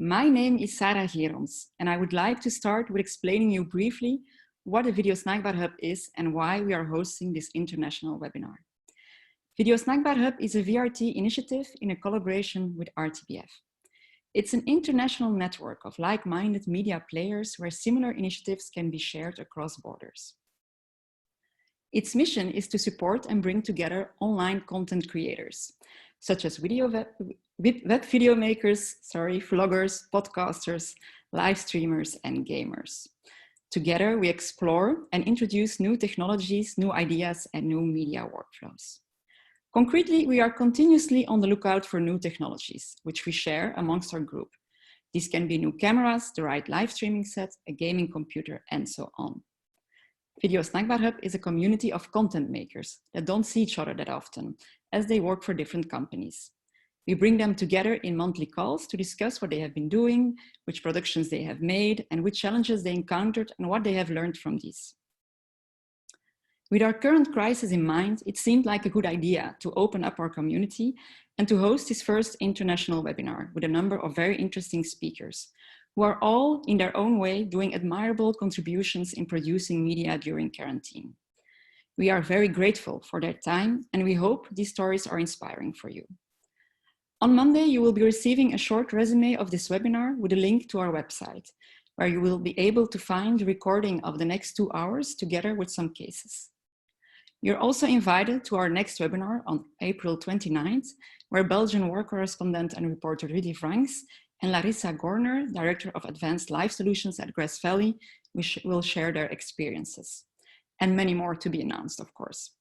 My name is Sarah Gerons, and I would like to start with explaining you briefly what the Video Snackbar Hub is and why we are hosting this international webinar. Video Snackbar Hub is a VRT initiative in a collaboration with RTBF. It's an international network of like-minded media players where similar initiatives can be shared across borders. Its mission is to support and bring together online content creators, such as web video makers, vloggers, podcasters, live streamers, and gamers. Together, we explore and introduce new technologies, new ideas, and new media workflows. Concretely, we are continuously on the lookout for new technologies, which we share amongst our group. These can be new cameras, the right live streaming set, a gaming computer, and so on. Video Snackbar Hub is a community of content makers that don't see each other that often, as they work for different companies. We bring them together in monthly calls to discuss what they have been doing, which productions they have made, and which challenges they encountered and what they have learned from these. With our current crisis in mind, it seemed like a good idea to open up our community and to host this first international webinar with a number of very interesting speakers, who are all, in their own way, doing admirable contributions in producing media during quarantine. We are very grateful for their time, and we hope these stories are inspiring for you. On Monday, you will be receiving a short resume of this webinar with a link to our website, where you will be able to find the recording of the next 2 hours together with some cases. You're also invited to our next webinar on April 29th, where Belgian war correspondent and reporter Rudy Franks and Larissa Gorner, Director of Advanced Life Solutions at Grass Valley, will share their experiences. And many more to be announced, of course.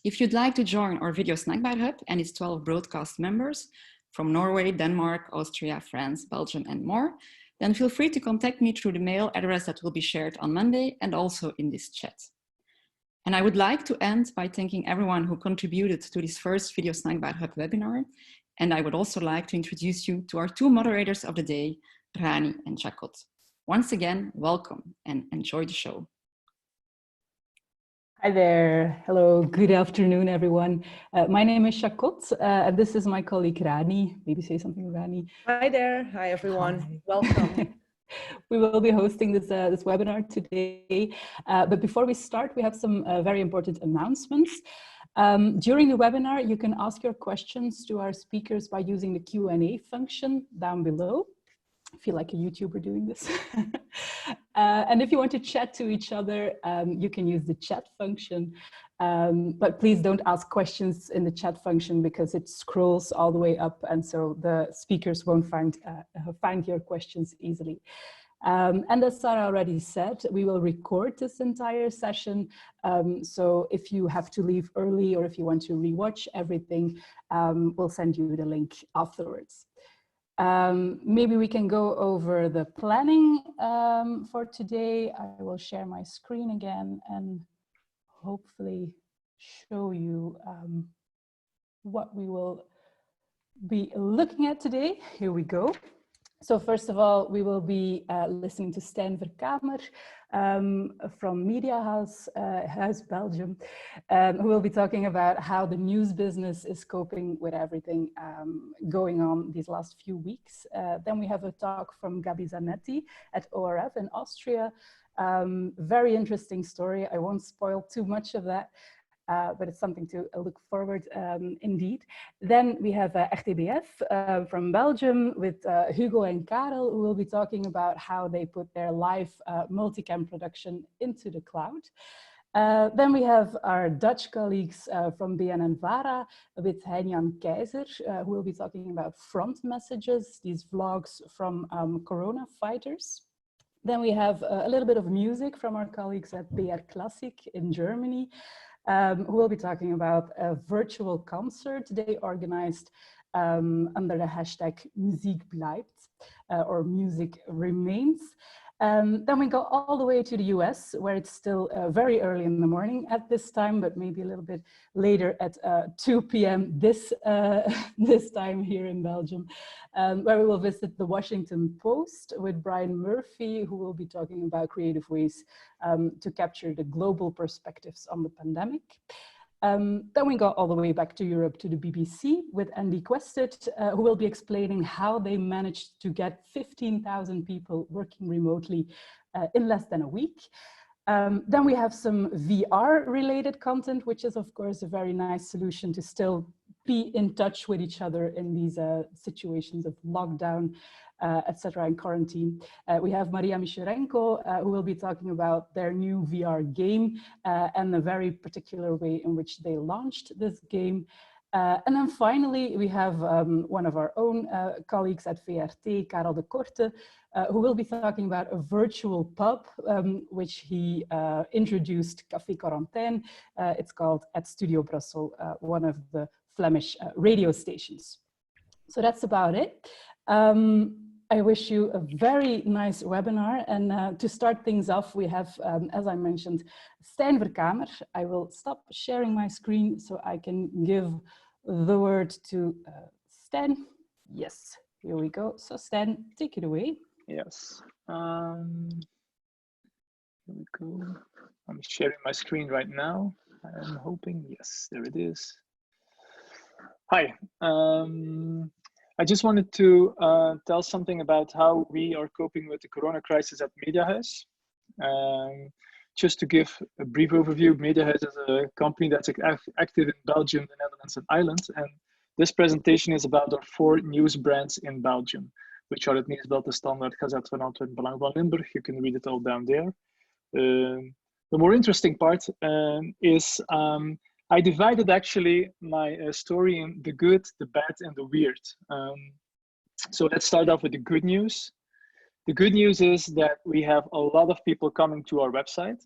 If you'd like to join our Video Snackbar Hub and its 12 broadcast members from Norway, Denmark, Austria, France, Belgium, and more, then feel free to contact me through the mail address that will be shared on Monday and also in this chat. And I would like to end by thanking everyone who contributed to this first Video Snackbar Hub webinar. And I would also like to introduce you to our two moderators of the day, Rani and Chakot. Once again, welcome and enjoy the show. Hi there. Hello. Good afternoon, everyone. My name is Chakot, and this is my colleague Rani. Maybe say something, Rani. Hi there. Hi, everyone. Hi. Welcome. We will be hosting this webinar today. But before we start, we have some very important announcements. During the webinar, you can ask your questions to our speakers by using the Q&A function down below. I feel like a YouTuber doing this. And if you want to chat to each other, you can use the chat function. But please don't ask questions in the chat function because it scrolls all the way up, and so the speakers won't find your questions easily. And as Sarah already said, we will record this entire session. So if you have to leave early or if you want to rewatch everything, we'll send you the link afterwards. Maybe we can go over the planning for today. I will share my screen again and hopefully show you what we will be looking at today. Here we go. So first of all, we will be listening to Stijn Verkamer from Media House Belgium, who will be talking about how the news business is coping with everything going on these last few weeks. Then we have a talk from Gabi Zanetti at ORF in Austria. Very interesting story. I won't spoil too much of that. But it's something to look forward indeed. Then we have RTBF from Belgium with Hugo and Karel, who will be talking about how they put their live multicam production into the cloud. Then we have our Dutch colleagues from BNN-Vara with Hein-Jan Keizer, who will be talking about front messages, these vlogs from Corona fighters. Then we have a little bit of music from our colleagues at BR Classic in Germany, who will be talking about a virtual concert they organized under the hashtag Muziek bleibt, or Music Remains. Then we go all the way to the US, where it's still very early in the morning at this time, but maybe a little bit later at 2 p.m. this time here in Belgium, where we will visit the Washington Post with Brian Murphy, who will be talking about creative ways to capture the global perspectives on the pandemic. Then we got all the way back to Europe to the BBC with Andy Quested, who will be explaining how they managed to get 15,000 people working remotely in less than a week. Then we have some VR related content, which is of course a very nice solution to still be in touch with each other in these situations of lockdown, etc. and quarantine. We have Maria Misherenko, who will be talking about their new VR game and the very particular way in which they launched this game. And then finally, we have one of our own colleagues at VRT, Karel de Korte, who will be talking about a virtual pub, which he introduced, Café Quarantaine. It's called at Studio Brussels, one of the Flemish radio stations. So that's about it. I wish you a very nice webinar. And to start things off, we have, as I mentioned, Stijn Verkamer. I will stop sharing my screen so I can give the word to Stijn. Yes, here we go. So Stijn, take it away. Yes. Here we go. I'm sharing my screen right now. I'm hoping, yes, there it is. Hi. I just wanted to tell something about how we are coping with the corona crisis at Mediahuis. Just to give a brief overview, Mediahuis is a company that's active in Belgium, the Netherlands, and Ireland. And this presentation is about our 4 news brands in Belgium, which are het Nieuwsblad, De Standaard, Gazet van Antwerpen, Belang van Limburg. You can read it all down there. The more interesting part is I divided actually my story in the good, the bad, and the weird. So let's start off with the good news. The good news is that we have a lot of people coming to our website.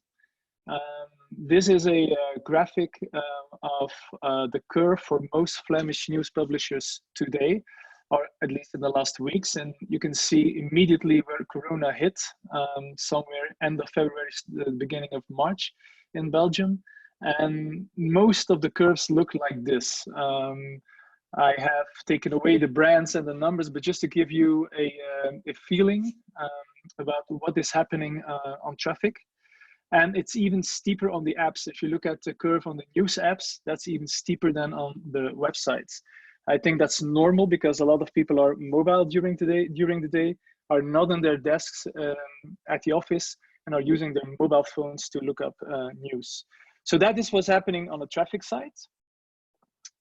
This is a graphic of the curve for most Flemish news publishers today, or at least in the last weeks. And you can see immediately where Corona hit, somewhere end of February, the beginning of March in Belgium. And most of the curves look like this. I have taken away the brands and the numbers, but just to give you a feeling about what is happening on traffic. And it's even steeper on the apps. If you look at the curve on the news apps, that's even steeper than on the websites. I think that's normal because a lot of people are mobile during the day, are not on their desks at the office, and are using their mobile phones to look up news. So that is what's happening on the traffic side.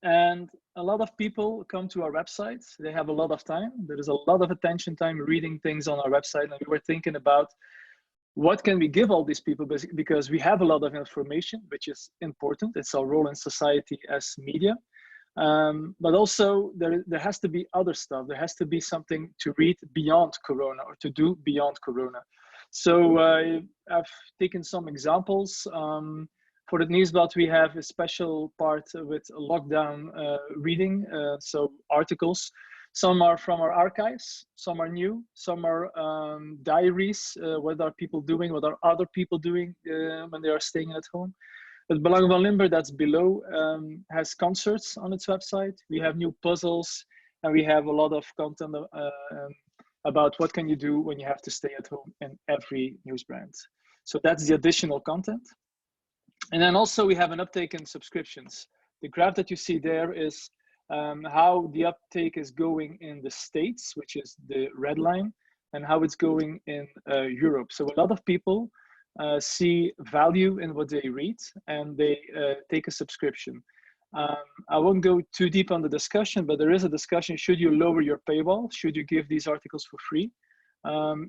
And a lot of people come to our website. They have a lot of time. There is a lot of attention time reading things on our website. And we were thinking about what can we give all these people, because we have a lot of information, which is important. It's our role in society as media. But also there has to be other stuff. There has to be something to read beyond Corona or to do beyond Corona. So I've taken some examples. For the Nieuwsblad, we have a special part with lockdown reading, so articles. Some are from our archives, some are new, some are diaries. What are people doing? What are other people doing when they are staying at home? But Belang van Limburg, that's below, has concerts on its website. We have new puzzles, and we have a lot of content about what can you do when you have to stay at home in every news brand. So that's the additional content. And then also we have an uptake in subscriptions. The graph that you see there is how the uptake is going in the States, which is the red line, and how it's going in Europe. So a lot of people see value in what they read, and they take a subscription. I won't go too deep on the discussion, but there is a discussion. Should you lower your paywall? Should you give these articles for free?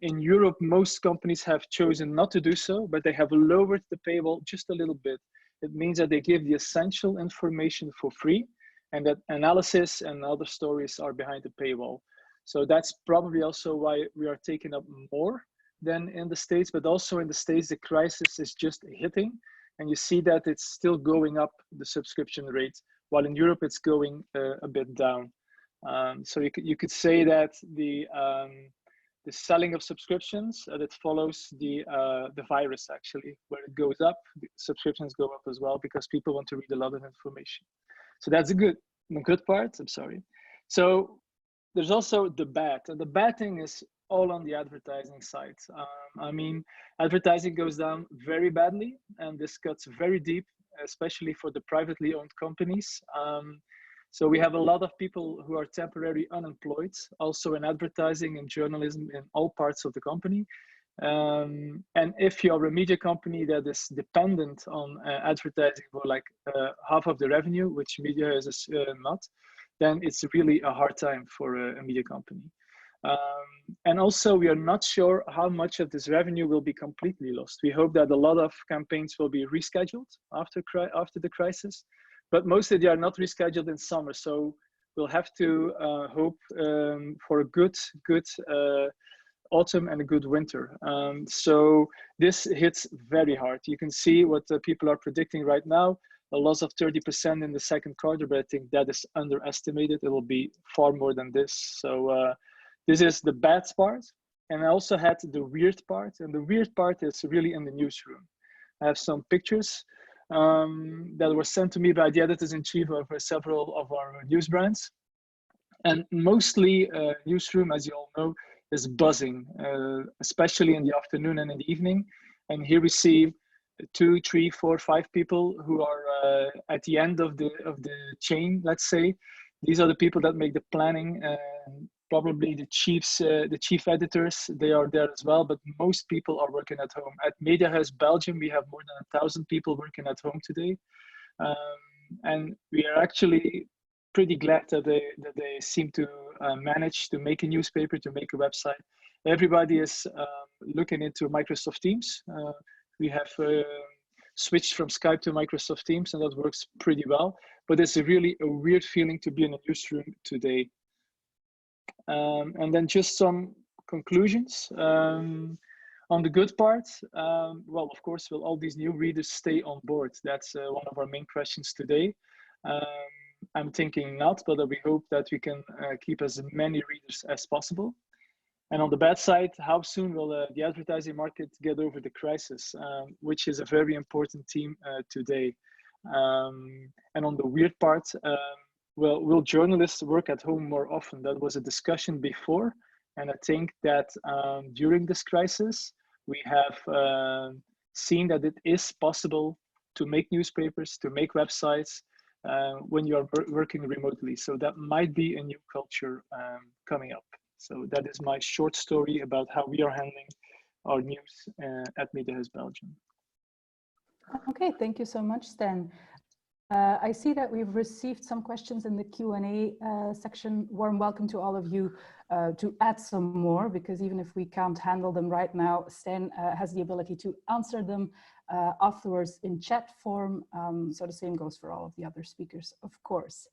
In Europe, most companies have chosen not to do so, but they have lowered the paywall just a little bit. It means that they give the essential information for free, and that analysis and other stories are behind the paywall. So that's probably also why we are taking up more than in the States, but also in the States, the crisis is just hitting. And you see that it's still going up, the subscription rate, while in Europe, it's going a bit down. So you could say that the selling of subscriptions, that follows the virus actually. Where it goes up, the subscriptions go up as well because people want to read a lot of information. So that's the good part, I'm sorry. So there's also the bad, and the bad thing is all on the advertising side. I mean, advertising goes down very badly, and this cuts very deep especially for the privately owned companies. So we have a lot of people who are temporarily unemployed, also in advertising and journalism in all parts of the company. And if you're a media company that is dependent on advertising for like half of the revenue, which media is not, then it's really a hard time for a media company. And also, we are not sure how much of this revenue will be completely lost. We hope that a lot of campaigns will be rescheduled after the crisis, but mostly they are not rescheduled in summer. So we'll have to hope for a good autumn and a good winter. So this hits very hard. You can see what people are predicting right now, a loss of 30% in the second quarter, but I think that is underestimated. It will be far more than this. So this is the bad part. And I also had the weird part, and the weird part is really in the newsroom. I have some pictures that were sent to me by the editors-in-chief of several of our news brands. And mostly newsroom, as you all know, is buzzing, especially in the afternoon and in the evening. And here we see 2, 3, 4, 5 people who are at the end of the chain, let's say. These are the people that make the planning, probably the chief editors, they are there as well, but most people are working at home. At Media House Belgium, we have more than 1,000 people working at home today. And we are actually pretty glad that they seem to manage to make a newspaper, to make a website. Everybody is looking into Microsoft Teams. We have switched from Skype to Microsoft Teams, and that works pretty well. But it's really a weird feeling to be in a newsroom today. And then just some conclusions. On the good part, well, of course, will all these new readers stay on board? That's one of our main questions today. I'm thinking not, but we hope that we can keep as many readers as possible. And on the bad side, how soon will the advertising market get over the crisis, which is a very important theme today. And on the weird part, well, will journalists work at home more often? That was a discussion before. And I think that during this crisis, we have seen that it is possible to make newspapers, to make websites when you are working remotely. So that might be a new culture coming up. So that is my short story about how we are handling our news at Media House Belgium. Okay, thank you so much, Stan. I see that we've received some questions in the Q&A section. Warm welcome to all of you to add some more, because even if we can't handle them right now, Stan has the ability to answer them afterwards in chat form. So the same goes for all of the other speakers, of course.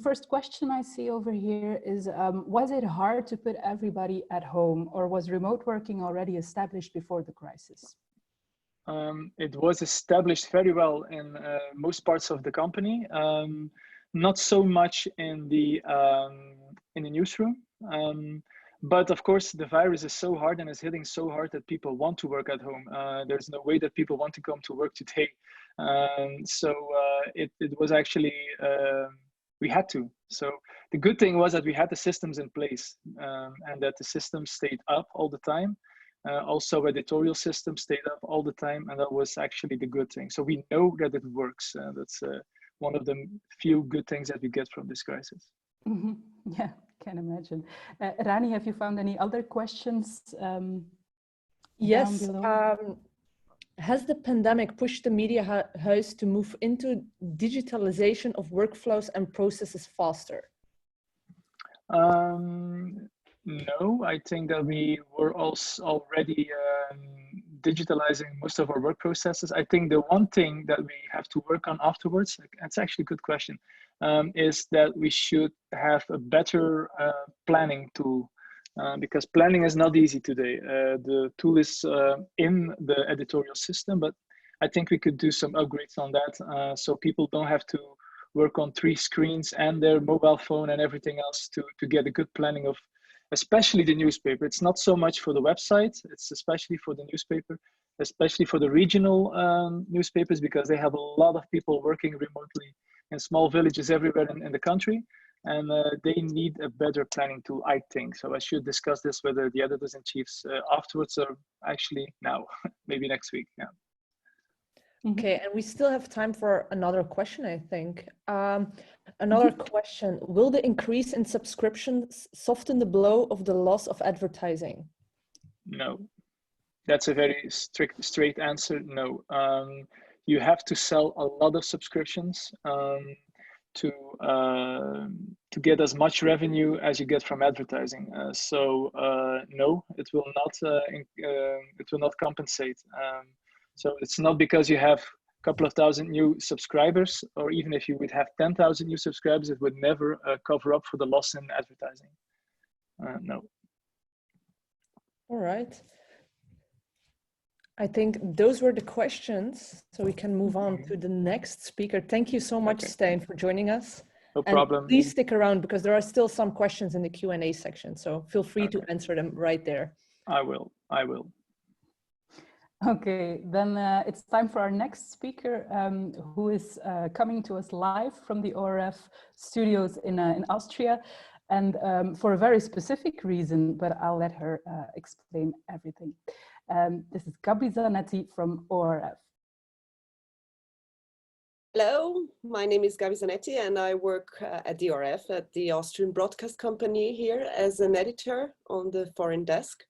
First question I see over here is, was it hard to put everybody at home, or was remote working already established before the crisis? It was established very well in most parts of the company, not so much in the newsroom. But of course, the virus is so hard and is hitting so hard that people want to work at home. There's no way that people want to come to work today. So it was actually, we had to. So the good thing was that we had the systems in place and that the system stayed up all the time. Also, editorial system stayed up all the time, and that was actually the good thing. So we know that it works. That's one of the few good things that we get from this crisis. Mm-hmm. Yeah, can imagine. Rani, have you found any other questions? Yes. Has the pandemic pushed the media house to move into digitalization of workflows and processes faster? No, I think that we were also already digitalizing most of our work processes. I think the one thing that we have to work on afterwards, that's actually a good question, is that we should have a better planning tool, because planning is not easy today. The tool is in the editorial system, but I think we could do some upgrades on that, so people don't have to work on 3 screens and their mobile phone and everything else to get a good planning of especially the newspaper. It's not so much for the website, it's especially for the newspaper, especially for the regional newspapers, because they have a lot of people working remotely in small villages everywhere in the country. And they need a better planning tool, I think. So I should discuss this with the editors-in-chiefs afterwards, or actually now, maybe next week. Yeah. Okay, and we still have time for another question, I think. Another question, will the increase in subscriptions soften the blow of the loss of advertising? No, that's a very straight answer, no. You have to sell a lot of subscriptions to get as much revenue as you get from advertising. So no, it will not compensate. So it's not because you have a couple of thousand new subscribers, or even if you would have 10,000 new subscribers, it would never cover up for the loss in advertising. No. All right. I think those were the questions, so we can move on to the next speaker. Thank you so much, Stijn, for joining us. No problem. And please stick around because there are still some questions in the Q&A section, so feel free to answer them right there. I will. Okay, then it's time for our next speaker, who is coming to us live from the ORF studios in Austria, and for a very specific reason, but I'll let her explain everything. This is Gabi Zanetti from ORF. Hello, my name is Gabi Zanetti and I work at the ORF, at the Austrian Broadcast Company here as an editor on the foreign desk.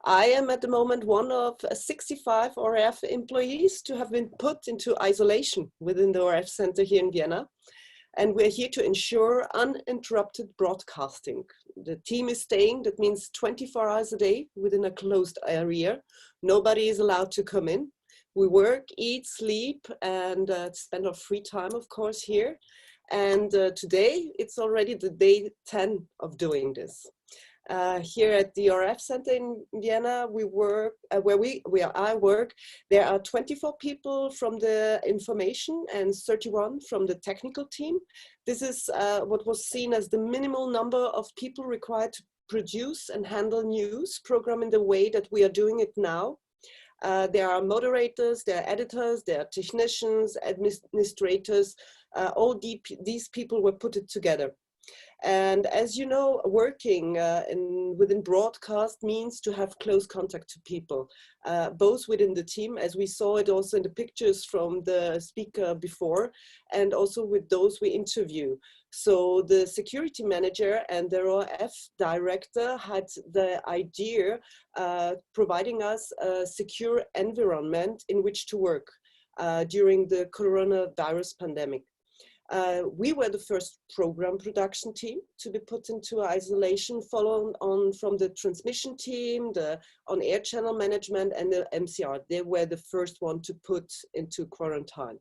I am at the moment one of 65 ORF employees to have been put into isolation within the ORF center here in Vienna. And we're here to ensure uninterrupted broadcasting. The team is staying, that means 24 hours a day within a closed area. Nobody is allowed to come in. We work, eat, sleep, and spend our free time, of course, here. And today, it's already the day 10 of doing this. Here at the RF Center in Vienna, we work, where I work, there are 24 people from the information and 31 from the technical team. This is what was seen as the minimal number of people required to produce and handle news program in the way that we are doing it now. There are moderators, there are editors, there are technicians, administrators, all these people were put it together. And as you know, working within broadcast means to have close contact to people, both within the team, as we saw it also in the pictures from the speaker before, and also with those we interview. So the security manager and the ORF director had the idea providing us a secure environment in which to work during the coronavirus pandemic. We were the first program production team to be put into isolation, following on from the transmission team, the on-air channel management, and the MCR. They were the first one to put into quarantine.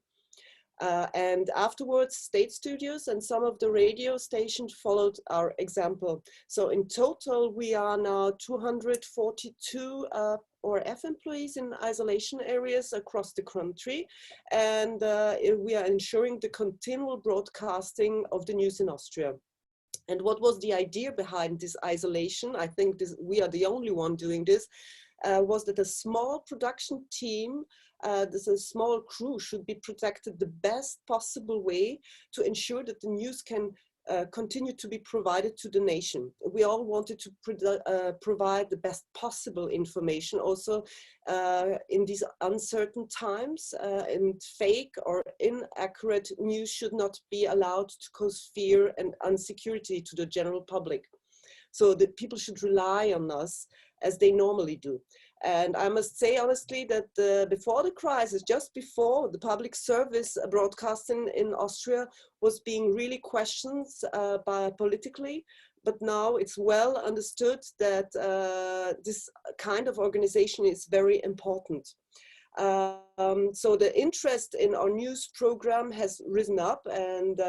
And afterwards, state studios and some of the radio stations followed our example. So in total, we are now 242 ORF employees in isolation areas across the country. And we are ensuring the continual broadcasting of the news in Austria. And what was the idea behind this isolation? I think we are the only one doing this, was that a small production team, this a small crew should be protected the best possible way to ensure that the news can continue to be provided to the nation. We all wanted to provide the best possible information also in these uncertain times, and fake or inaccurate news should not be allowed to cause fear and insecurity to the general public. So that people should rely on us as they normally do. And I must say honestly that before the crisis, just before, the public service broadcasting in Austria was being really questioned politically, but now it's well understood that this kind of organization is very important. So the interest in our news program has risen up, and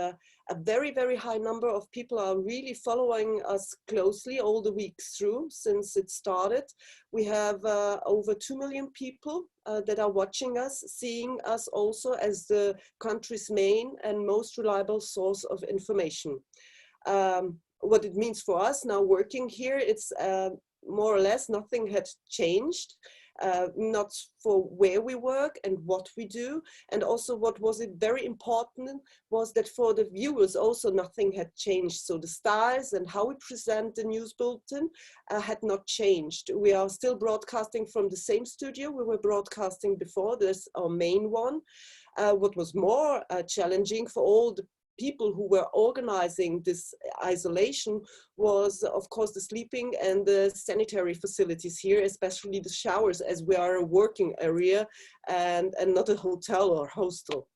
a very, very high number of people are really following us closely all the weeks through since it started. We have over 2 million people that are watching us, seeing us also as the country's main and most reliable source of information. What it means for us now working here, it's more or less nothing had changed. not for where we work and what we do. And also what was very important was that for the viewers also nothing had changed. So the styles and how we present the news bulletin had not changed. We are still broadcasting from the same studio we were broadcasting before. This is our main one. What was more challenging for all the people who were organizing this isolation was, of course, the sleeping and the sanitary facilities here, especially the showers, as we are a working area and not a hotel or hostel.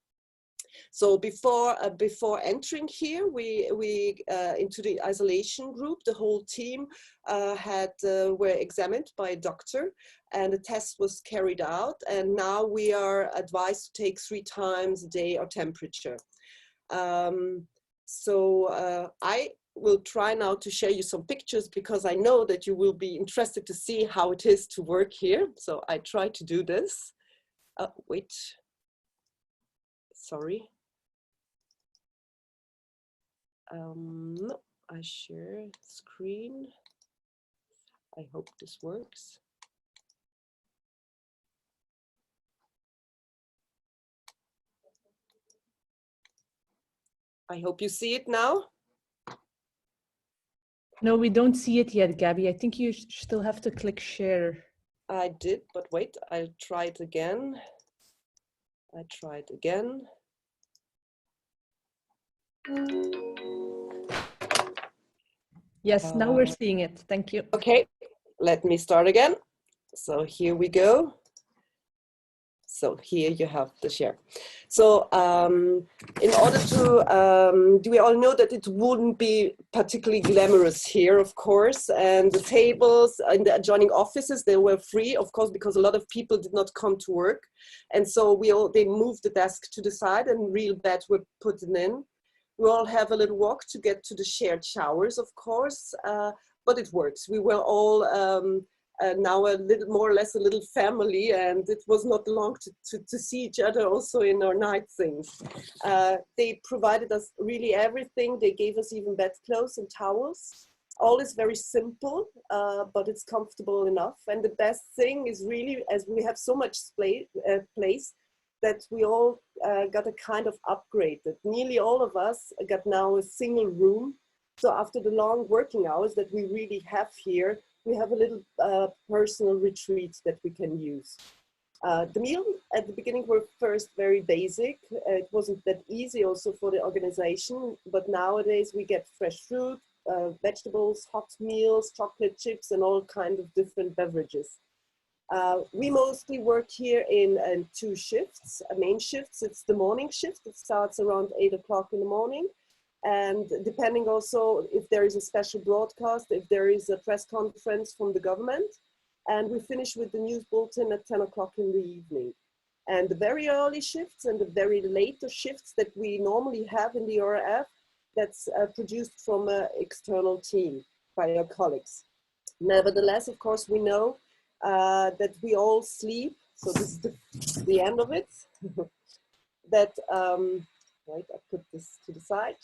So before entering here, we into the isolation group, the whole team were examined by a doctor, and a test was carried out. And now we are advised to take 3 times a day our temperature. I will try now to share you some pictures because I know that you will be interested to see how it is to work here. So I try to do this. Wait, sorry. No, I share screen. I hope this works. I hope you see it now. No, we don't see it yet, Gabby. I think you still have to click share. I did, but wait, I'll try it again. I tried again. Yes, now we're seeing it. Thank you. Okay, let me start again. So here we go. So here you have the share. So in order to, we all know that it wouldn't be particularly glamorous here, of course, and the tables in the adjoining offices, they were free, of course, because a lot of people did not come to work. And so they moved the desk to the side and real beds were put in. We all have a little walk to get to the shared showers, of course, but it works. We were all now a little more or less a little family, and it was not long to see each other also in our night things. They provided us really everything. They gave us even bedclothes and towels. All is very simple, but it's comfortable enough. And the best thing is really, as we have so much place, that we all got a kind of upgrade, that nearly all of us got now a single room. So after the long working hours that we really have here, we have a little personal retreat that we can use. The meal at the beginning were first very basic. It wasn't that easy also for the organization, but nowadays we get fresh fruit, vegetables, hot meals, chocolate chips, and all kinds of different beverages. We mostly work here in 2 shifts, main shifts. It's the morning shift. It starts around 8 o'clock in the morning. And depending also if there is a special broadcast, if there is a press conference from the government. And we finish with the news bulletin at 10 o'clock in the evening. And the very early shifts and the very later shifts that we normally have in the RAF, that's produced from an external team by our colleagues. Nevertheless, of course, we know that we all sleep. So this is the end of it. That, right, I put this to the side.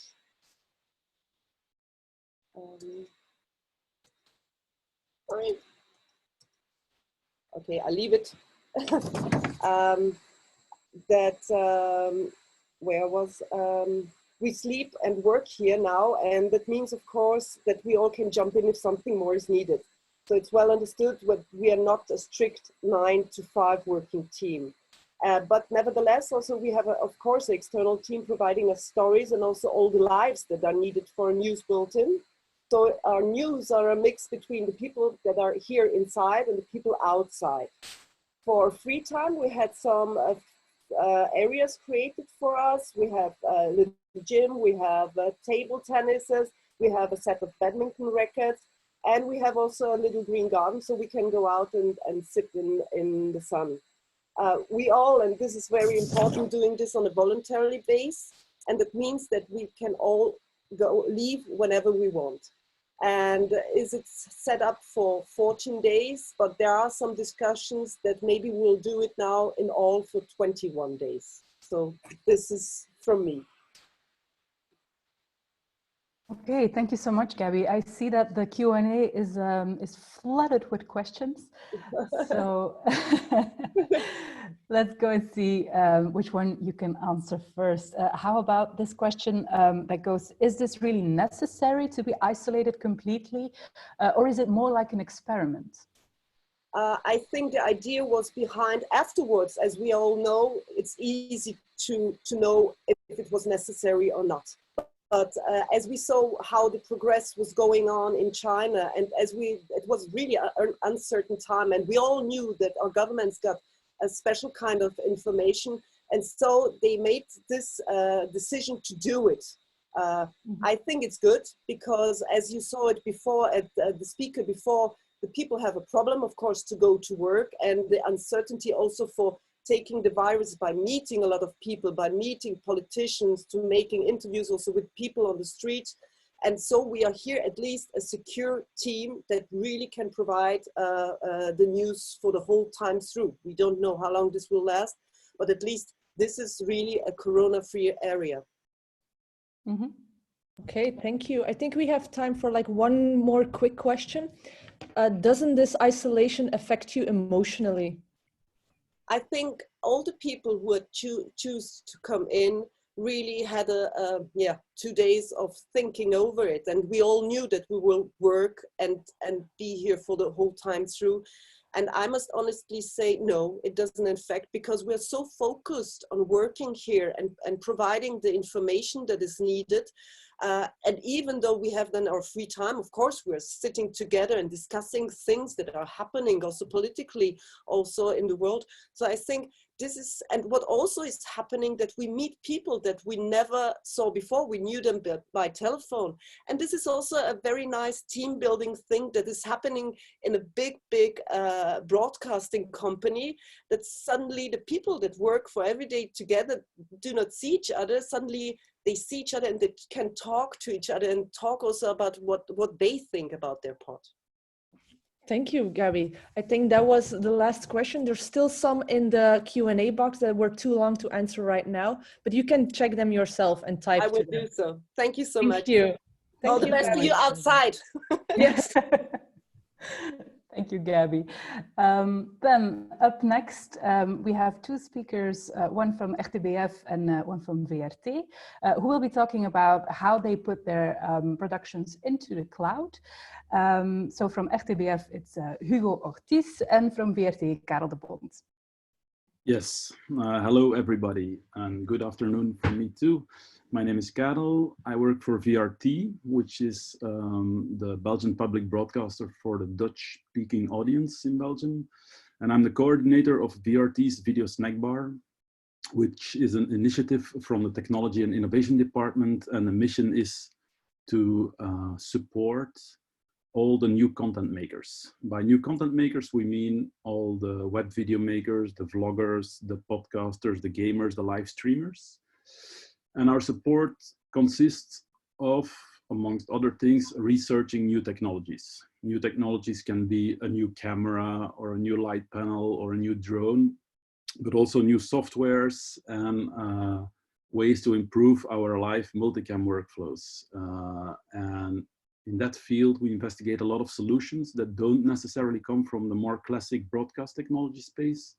Okay, I leave it. Where was, we sleep and work here now, and that means, of course, that we all can jump in if something more is needed. So it's well understood that we are not a strict 9 to 5 working team. But nevertheless, also we have, of course, an external team providing us stories and also all the lives that are needed for a news bulletin. So our news are a mix between the people that are here inside and the people outside. For free time, we had some areas created for us. We have a little gym, we have table tennises, we have a set of badminton rackets, and we have also a little green garden so we can go out and sit in the sun. We all, and this is very important, doing this on a voluntary base, and that means that we can all leave whenever we want. And it's set up for 14 days, but there are some discussions that maybe we'll do it now in all for 21 days. So this is from me. Okay, thank you so much, Gabby. I see that the Q&A is flooded with questions. So let's go and see which one you can answer first. How about this question that goes, is this really necessary to be isolated completely, or is it more like an experiment? I think the idea was behind afterwards, as we all know, it's easy to know if it was necessary or not. But as we saw how the progress was going on in China, and it was really an uncertain time, and we all knew that our governments got a special kind of information, and so they made this decision to do it. I think it's good because, as you saw it before at the speaker before, the people have a problem, of course, to go to work, and the uncertainty also for taking the virus by meeting a lot of people, by meeting politicians, to making interviews also with people on the street. And so we are here at least a secure team that really can provide the news for the whole time through. We don't know how long this will last, but at least this is really a corona-free area. Mm-hmm. Okay, thank you. I think we have time for like one more quick question. Doesn't this isolation affect you emotionally? I think all the people who would choose to come in really had 2 days of thinking over it, and we all knew that we will work and be here for the whole time through. And I must honestly say, no, it doesn't affect, because we're so focused on working here and providing the information that is needed. And even though we have then our free time, of course, we're sitting together and discussing things that are happening also politically, also in the world. So I think this is, and what also is happening, that we meet people that we never saw before. We knew them by telephone. And this is also a very nice team building thing that is happening in a big broadcasting company, that suddenly the people that work for every day together do not see each other. Suddenly they see each other and they can talk to each other and talk also about what they think about their part. Thank you, Gabby. I think that was the last question. There's still some in the Q&A box that were too long to answer right now, but you can check them yourself and type. I will do so. Thank you so much. Thank you. All the best to you outside. Yes. Thank you, Gabby. Then up next, we have two speakers, one from RTBF and one from VRT, who will be talking about how they put their productions into the cloud. So from RTBF, it's Hugo Ortiz, and from VRT, Karel de Bond. Yes, hello everybody, and good afternoon from me too. My name is Karel. I work for VRT, which is the Belgian public broadcaster for the Dutch-speaking audience in Belgium. And I'm the coordinator of VRT's Video Snackbar, which is an initiative from the Technology and Innovation Department. And the mission is to support all the new content makers. By new content makers, we mean all the web video makers, the vloggers, the podcasters, the gamers, the live streamers. And our support consists of, amongst other things, researching new technologies. New technologies can be a new camera or a new light panel or a new drone, but also new softwares and ways to improve our live multicam workflows. And in that field, we investigate a lot of solutions that don't necessarily come from the more classic broadcast technology space.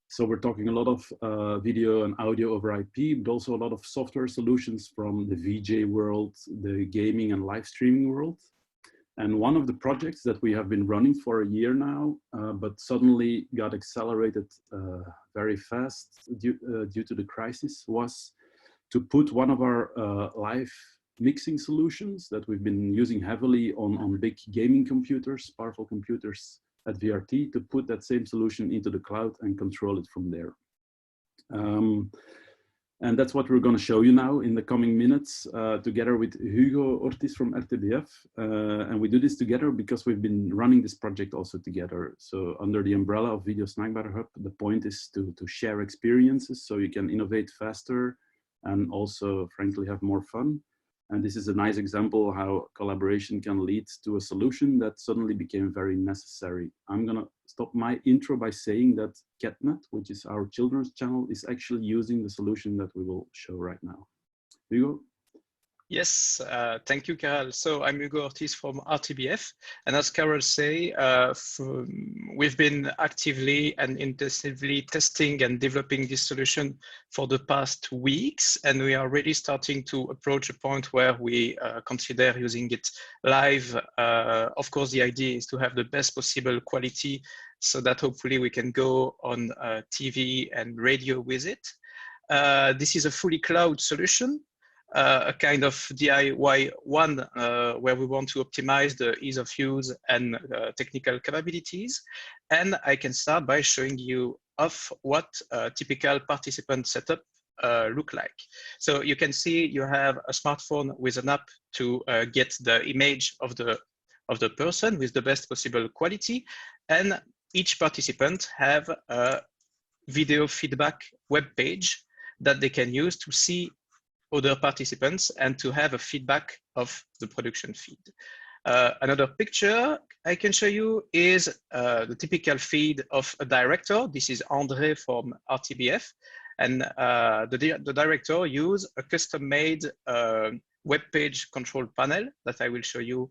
So we're talking a lot of video and audio over IP, but also a lot of software solutions from the VJ world, the gaming and live streaming world. And one of the projects that we have been running for a year now, but suddenly got accelerated very fast due to the crisis, was to put one of our live mixing solutions that we've been using heavily on big gaming computers, powerful computers at VRT, to put that same solution into the cloud and control it from there. And that's what we're going to show you now in the coming minutes, together with Hugo Ortiz from RTBF. And we do this together because we've been running this project also together. So under the umbrella of Video Snackbar Hub, the point is to share experiences so you can innovate faster and also, frankly, have more fun. And this is a nice example of how collaboration can lead to a solution that suddenly became very necessary. I'm going to stop my intro by saying that CatNet, which is our children's channel, is actually using the solution that we will show right now. Hugo? Yes, thank you, Carol. So I'm Hugo Ortiz from RTBF. And as Carol say, we've been actively and intensively testing and developing this solution for the past weeks. And we are really starting to approach a point where we consider using it live. Of course, the idea is to have the best possible quality so that hopefully we can go on TV and radio with it. This is a fully cloud solution. A kind of DIY one where we want to optimize the ease of use and technical capabilities. And I can start by showing you off what a typical participant setup look like. So you can see you have a smartphone with an app to get the image of the person with the best possible quality. And each participant have a video feedback web page that they can use to see other participants and to have a feedback of the production feed. Another picture I can show you is the typical feed of a director. This is Andre from RTBF. And the director use a custom-made web page control panel that I will show you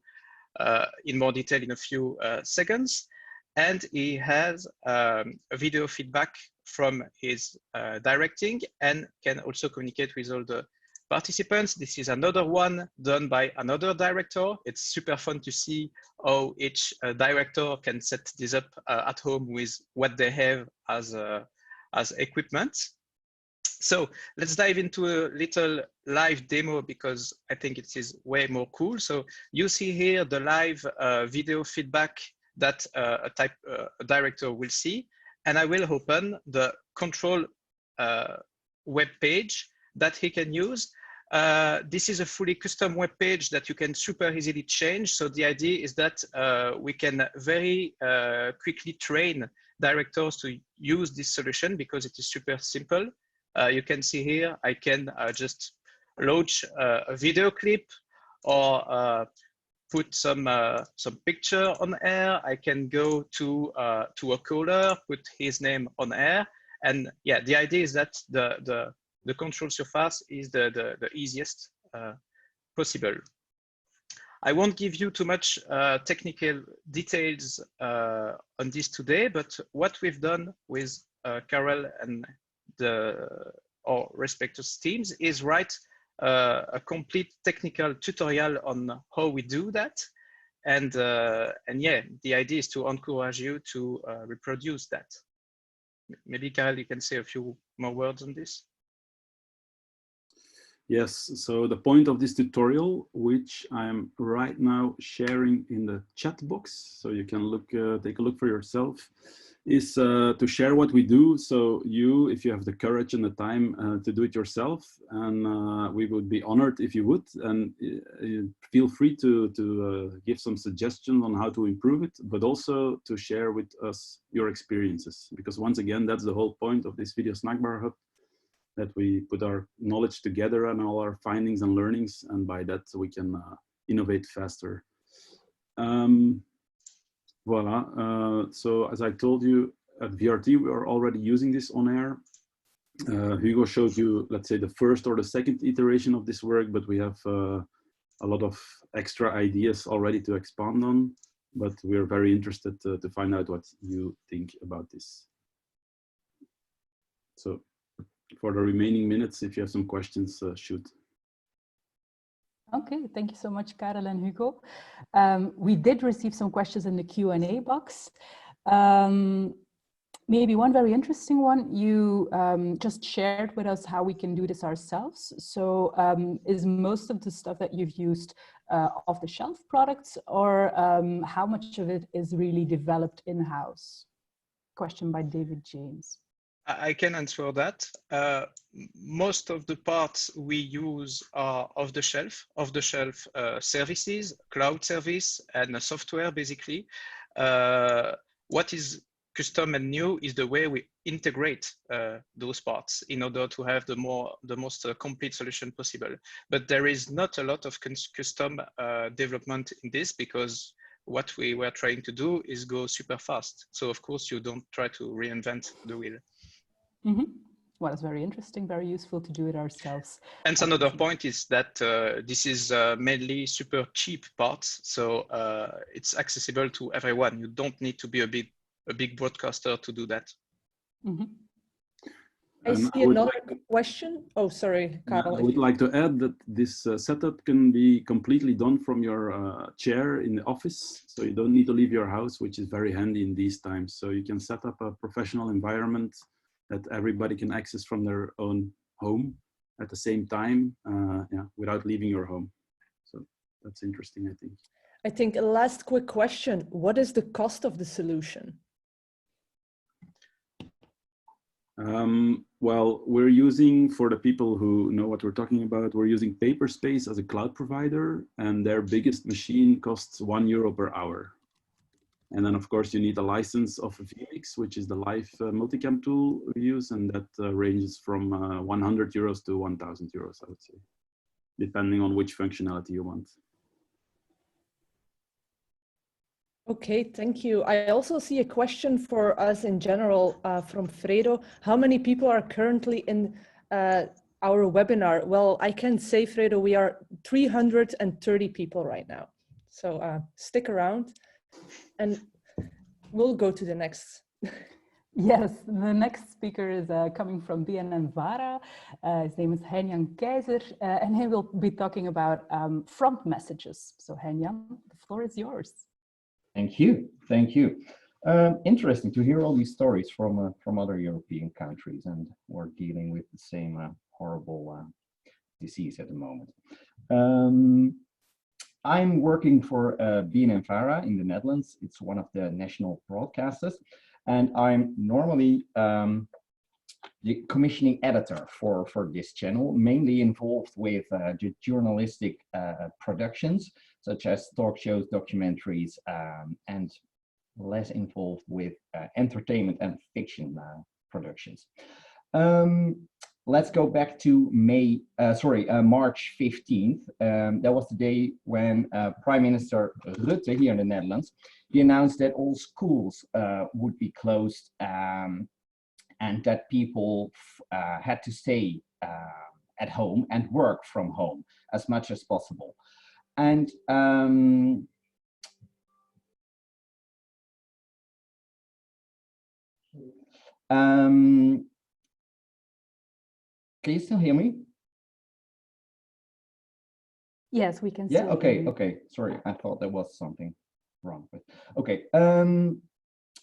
in more detail in a few seconds. And he has a video feedback from his directing and can also communicate with all the participants. This is another one done by another director. It's super fun to see how each director can set this up at home with what they have as equipment. So let's dive into a little live demo because I think it is way more cool. So you see here the live video feedback that a director will see. And I will open the control web page that he can use. This is a fully custom web page that you can super easily change. So the idea is that we can very quickly train directors to use this solution because it is super simple. You can see here, I can just launch a video clip or put some picture on air. I can go to a caller, put his name on air. And yeah, the idea is that the control surface is the easiest possible. I won't give you too much technical details on this today, but what we've done with Carol and our respective teams is write a complete technical tutorial on how we do that. And yeah, the idea is to encourage you to reproduce that. Maybe Carol, you can say a few more words on this. Yes, so the point of this tutorial, which I'm right now sharing in the chat box, so you can take a look for yourself, is to share what we do. So you, if you have the courage and the time to do it yourself, and we would be honored if you would, and feel free to give some suggestions on how to improve it, but also to share with us your experiences. Because once again, that's the whole point of this Video Snackbar Hub, that we put our knowledge together and all our findings and learnings, and by that we can innovate faster. Voila, so as I told you, at VRT we are already using this on air. Hugo showed you, let's say, the first or the second iteration of this work, but we have a lot of extra ideas already to expand on, but we're very interested to find out what you think about this. So for the remaining minutes, if you have some questions, shoot. Okay, thank you so much, Karel and Hugo. We did receive some questions in the Q&A box. Maybe one very interesting one, you just shared with us how we can do this ourselves. So is most of the stuff that you've used off-the-shelf products, or how much of it is really developed in-house? Question by David James. I can answer that. Most of the parts we use are off-the-shelf services, cloud service, and software, basically. What is custom and new is the way we integrate those parts in order to have the most complete solution possible. But there is not a lot of custom development in this, because what we were trying to do is go super fast. So of course you don't try to reinvent the wheel. Mm-hmm. Well, it's very interesting, very useful to do it ourselves. And another point is that this is mainly super cheap parts, so it's accessible to everyone. You don't need to be a big broadcaster to do that. Mm-hmm. I see another question. Oh, sorry, Karel. I would like to add that this setup can be completely done from your chair in the office. So you don't need to leave your house, which is very handy in these times. So you can set up a professional environment that everybody can access from their own home at the same time, without leaving your home. So that's interesting, I think. I think a last quick question. What is the cost of the solution? Well, we're using, for the people who know what we're talking about, we're using Paperspace as a cloud provider, and their biggest machine costs €1 per hour. And then, of course, you need a license of VMix, which is the live multicam tool we use, and that ranges from €100 to €1,000, I would say, depending on which functionality you want. Okay, thank you. I also see a question for us in general from Fredo. How many people are currently in our webinar? Well, I can say, Fredo, we are 330 people right now. So stick around and we'll go to the next. Yes, the next speaker is coming from BNNVARA. His name is Henjan Keizer, and he will be talking about front messages. So Henjan, the floor is yours. Thank you. Thank you. Interesting to hear all these stories from other European countries, and we're dealing with the same horrible disease at the moment. I'm working for BNNVARA in the Netherlands. It's one of the national broadcasters, and I'm normally the commissioning editor for this channel, mainly involved with the journalistic productions, such as talk shows, documentaries, and less involved with entertainment and fiction productions. Let's go back to March 15th. That was the day when Prime Minister Rutte here in the Netherlands, he announced that all schools would be closed and that people had to stay at home and work from home as much as possible. And can you still hear me? Yes, we can. Yeah. Okay. Okay. Sorry, I thought there was something wrong. But okay.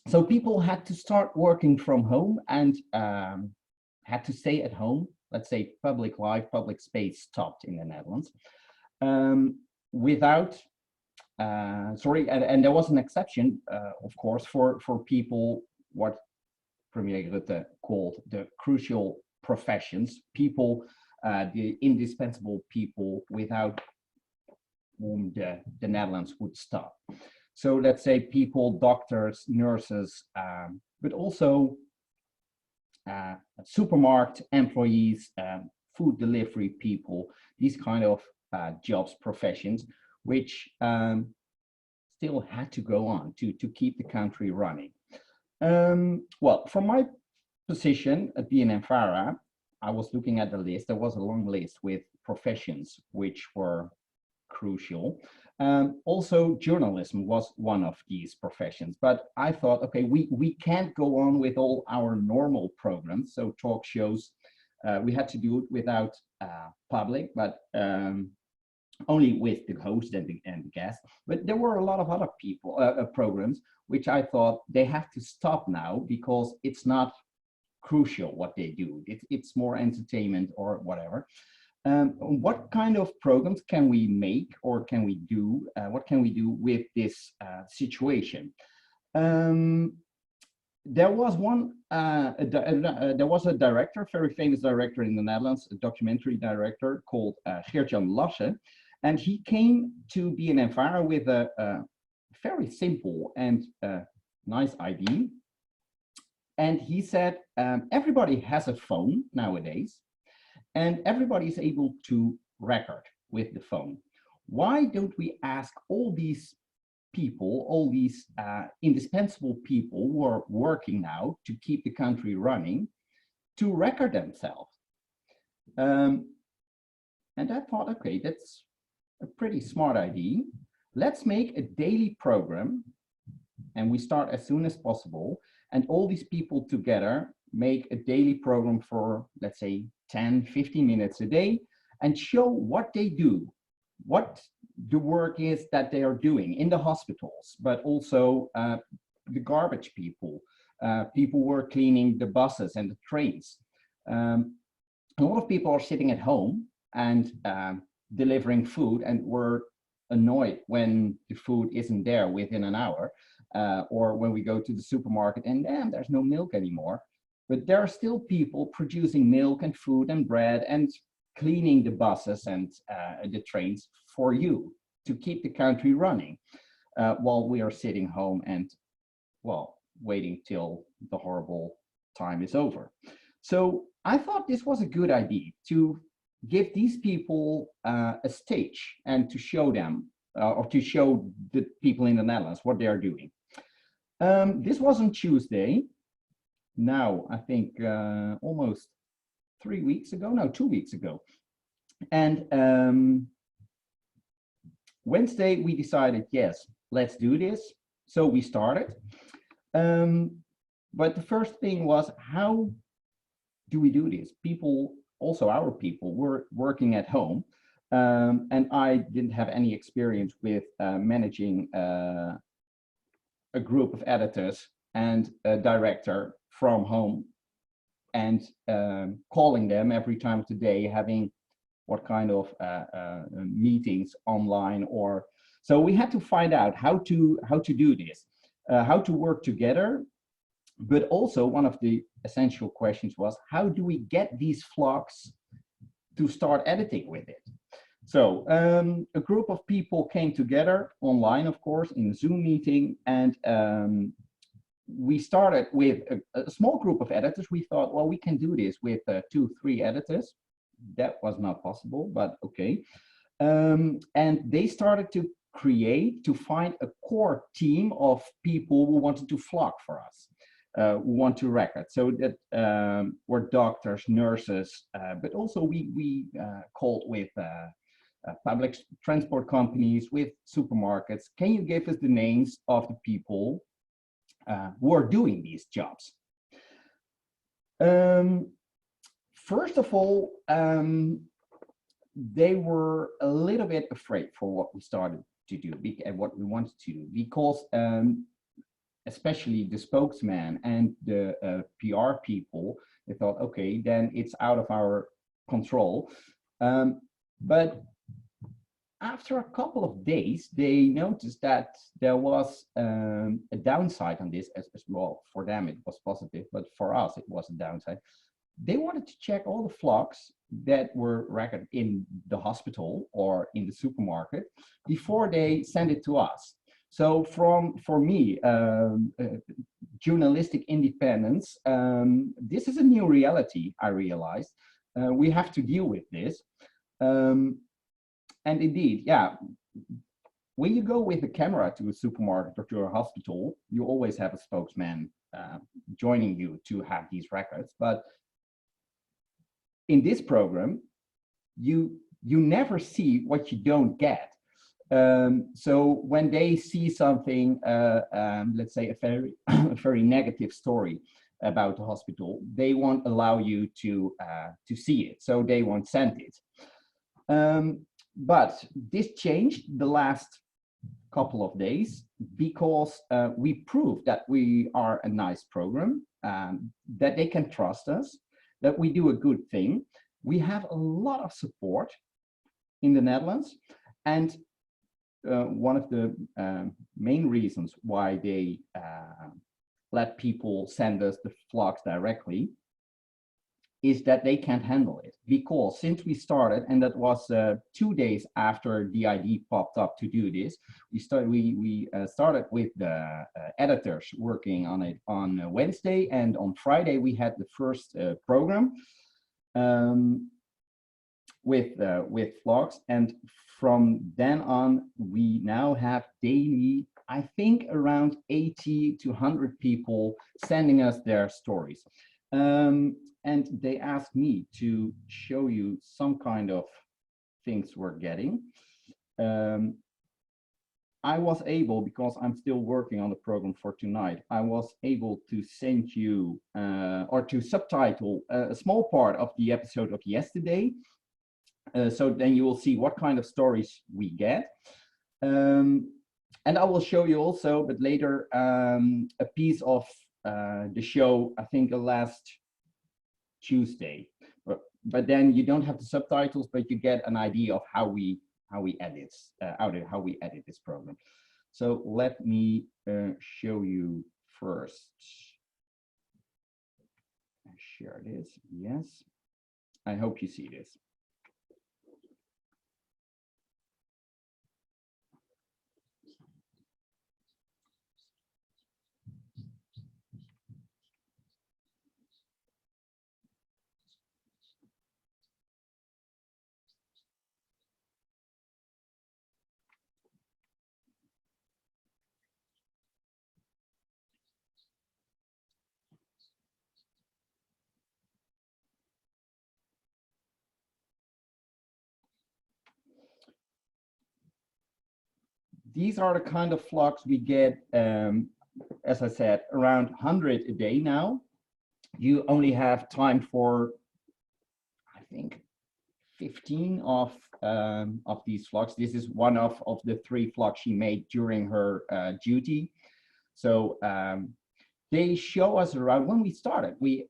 So people had to start working from home and had to stay at home. Let's say public life, public space stopped in the Netherlands. Without, and there was an exception, of course, for people what Premier Rutte called the crucial professions, people, the indispensable people without whom the Netherlands would stop. So let's say people, doctors, nurses, but also supermarket employees, food delivery people, these kind of jobs, professions, which still had to go on to keep the country running. Well, from my position at BNNVARA, I was looking at the list. There was a long list with professions which were crucial. Also, journalism was one of these professions, but I thought, okay, we can't go on with all our normal programs, so talk shows. We had to do it without public, but only with the host and the guest. But there were a lot of other people programs which I thought they have to stop now because it's not crucial what they do. It's more entertainment or whatever. What kind of programs can we make or can we do? What can we do with this situation? There was there was a director, very famous director in the Netherlands, a documentary director called Geert-Jan Lasse, and he came to BNNVARA with a very simple and nice idea. And he said, everybody has a phone nowadays, and everybody is able to record with the phone. Why don't we ask all these people, all these indispensable people who are working now to keep the country running, to record themselves. And I thought, okay, that's a pretty smart idea. Let's make a daily program, and we start as soon as possible, and all these people together make a daily program for, let's say, 10, 15 minutes a day, and show what they do, what the work is that they are doing in the hospitals, but also the garbage people, people who are cleaning the buses and the trains. A lot of people are sitting at home and delivering food, and we're annoyed when the food isn't there within an hour, or when we go to the supermarket and damn, there's no milk anymore. But there are still people producing milk and food and bread and cleaning the buses and the trains for you to keep the country running, while we are sitting home and, well, waiting till the horrible time is over. So I thought this was a good idea to give these people a stage and to show them, or to show the people in the Netherlands what they are doing. This was on Tuesday. Now, I think almost 3 weeks ago, no, 2 weeks ago. And Wednesday, we decided, yes, let's do this. So we started. But the first thing was, how do we do this? People, also our people, were working at home. And I didn't have any experience with managing a group of editors and a director from home, and calling them every time of the day, having what kind of meetings online, or so we had to find out how to do this, how to work together. But also one of the essential questions was, how do we get these vlogs to start editing with it? So a group of people came together online, of course, in a Zoom meeting, and we started with a small group of editors. We thought, well, we can do this with 2, 3 editors. That was not possible, but okay. And they started to find a core team of people who wanted to vlog for us, who want to record. So that were doctors, nurses, but also we called with public transport companies, with supermarkets. Can you give us the names of the people who are doing these jobs? First of all, they were a little bit afraid for what we started to do and what we wanted to do, because especially the spokesman and the PR people, they thought, okay, then it's out of our control. But after a couple of days, they noticed that there was a downside on this, as well. For them, it was positive, but for us, it was a downside. They wanted to check all the vlogs that were recorded in the hospital or in the supermarket before they send it to us. So for me, journalistic independence, this is a new reality, I realized. We have to deal with this. And indeed, yeah, when you go with a camera to a supermarket or to a hospital, you always have a spokesman joining you to have these records. But in this program, you never see what you don't get. So when they see something, let's say a very negative story about the hospital, they won't allow you to see it. So they won't send it. But this changed the last couple of days, because we proved that we are a nice program, that they can trust us, that we do a good thing. We have a lot of support in the Netherlands. And one of the main reasons why they let people send us the vlogs directly is that they can't handle it. Because since we started, and that was 2 days after the idea popped up to do this, we started with the editors working on it on Wednesday, and on Friday we had the first program with vlogs, and from then on we now have daily, I think, around 80 to 100 people sending us their stories. And they asked me to show you some kind of things we're getting. I was able, because I'm still working on the program for tonight, I was able to send you or to subtitle a small part of the episode of yesterday. So then you will see what kind of stories we get. And I will show you also, but later, a piece of the show, I think last Tuesday. But then you don't have the subtitles, but you get an idea of how we edit this program. So let me show you first. Share this. Yes. I hope you see this. These are the kind of flocks we get, as I said, around 100 a day now. You only have time for, I think, 15 of these flocks. This is one of the 3 flocks she made during her duty. So they show us around. When we started, we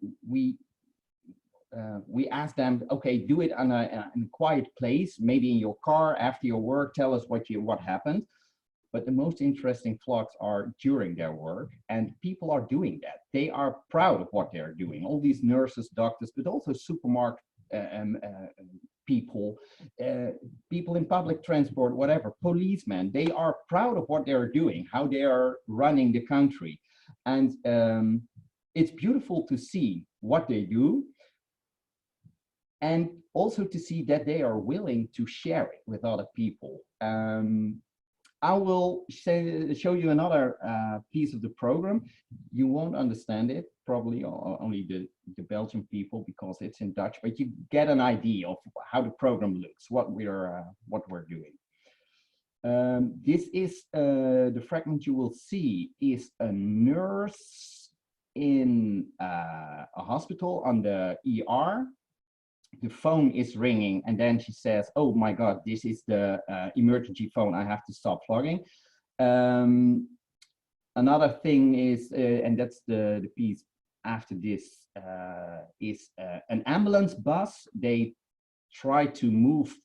asked them, okay, do it in a quiet place, maybe in your car after your work. Tell us what happened. But the most interesting flocks are during their work, and people are doing that. They are proud of what they're doing. All these nurses, doctors, but also supermarket people, people in public transport, whatever, policemen, they are proud of what they're doing, how they are running the country. And it's beautiful to see what they do, and also to see that they are willing to share it with other people. I will show you another piece of the program. You won't understand it, probably only the Belgian people, because it's in Dutch, but you get an idea of how the program looks, what we're doing. This is the fragment you will see is a nurse in a hospital on the ER. The phone is ringing, and then she says, oh my God, this is the emergency phone, I have to stop vlogging. Another thing is, and that's the piece after this, is an ambulance bus. They try to move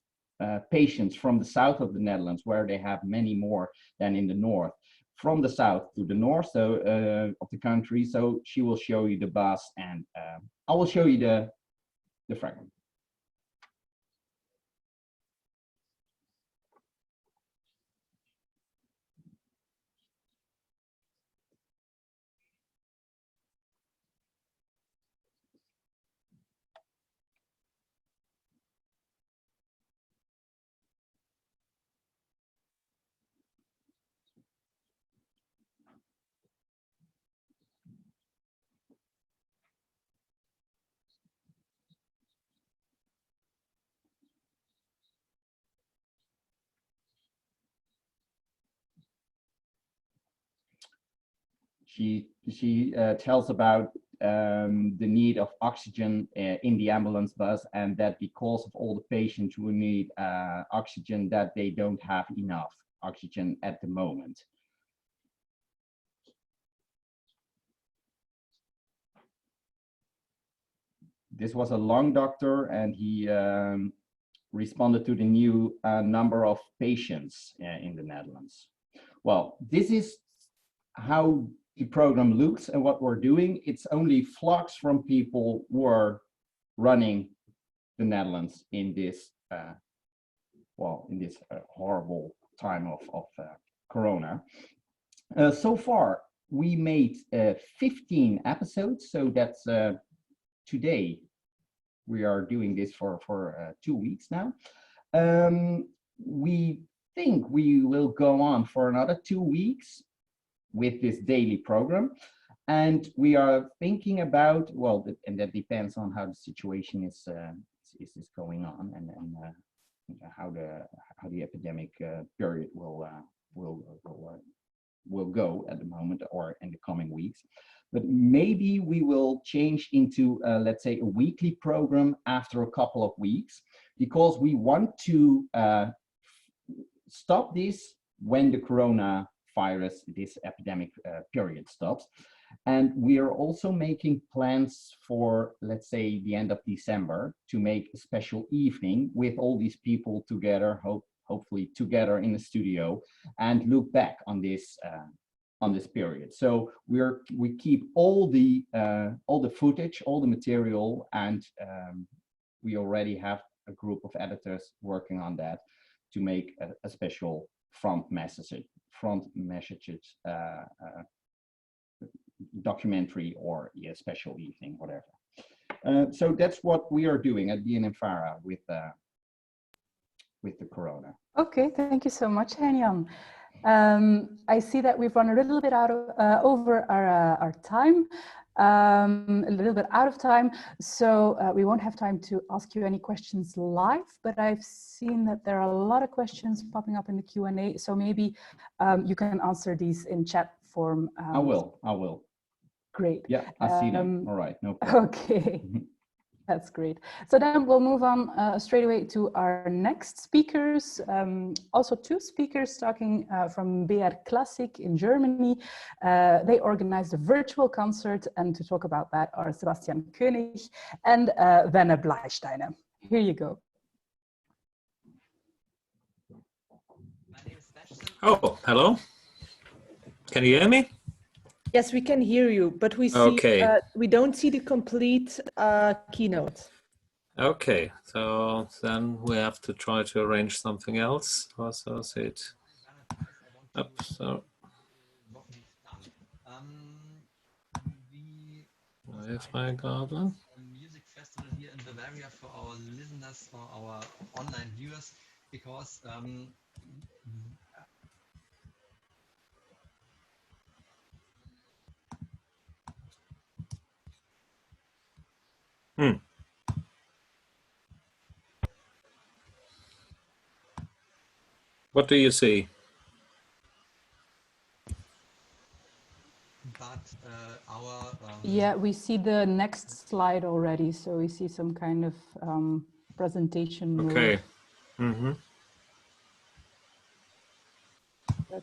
patients from the south of the Netherlands, where they have many more than in the north, from the south to the north of the country. So she will show you the bus, and I will show you the fragment. She tells about the need of oxygen in the ambulance bus, and that because of all the patients who need oxygen, that they don't have enough oxygen at the moment. This was a lung doctor, and he responded to the new number of patients in the Netherlands. Well, this is how the program looks and what we're doing. It's only flocks from people who are running the Netherlands in this horrible time of Corona. So far, we made 15 episodes, so that's today. We are doing this for 2 weeks now. We think we will go on for another 2 weeks with this daily program. And we are thinking about, well, and that depends on how the situation is going on, and how the epidemic period will go at the moment or in the coming weeks. But maybe we will change into, let's say, a weekly program after a couple of weeks, because we want to stop this when the coronavirus, this epidemic period stops. And we are also making plans for, let's say, the end of December to make a special evening with all these people together, hopefully together in the studio, and look back on this period. So we keep all the footage, all the material, and we already have a group of editors working on that to make a special front messages documentary, or a special evening, whatever. So that's what we are doing at BNNVARA with the corona. Okay, thank you so much, Henjan. I see that we've run a little bit over our time, a little bit out of time, so we won't have time to ask you any questions live, but I've seen that there are a lot of questions popping up in the Q&A, so maybe you can answer these in chat form. I will. Great. Yeah, I see them. All right, no problem. Okay. That's great. So then we'll move on straight away to our next speakers. Also two speakers talking from BR Classic in Germany. They organized a virtual concert, and to talk about that are Sebastian König and Werner Bleisteiner. Here you go. Oh, hello. Can you hear me? Yes, we can hear you, but we see we don't see the complete keynote. Okay, so then we have to try to arrange something else. Also, it up. So if I got one. Music festival here in Bavaria for our listeners, for our online viewers, because What do you see? But our yeah, we see the next slide already, so we see some kind of presentation mode. Okay. Mm-hmm.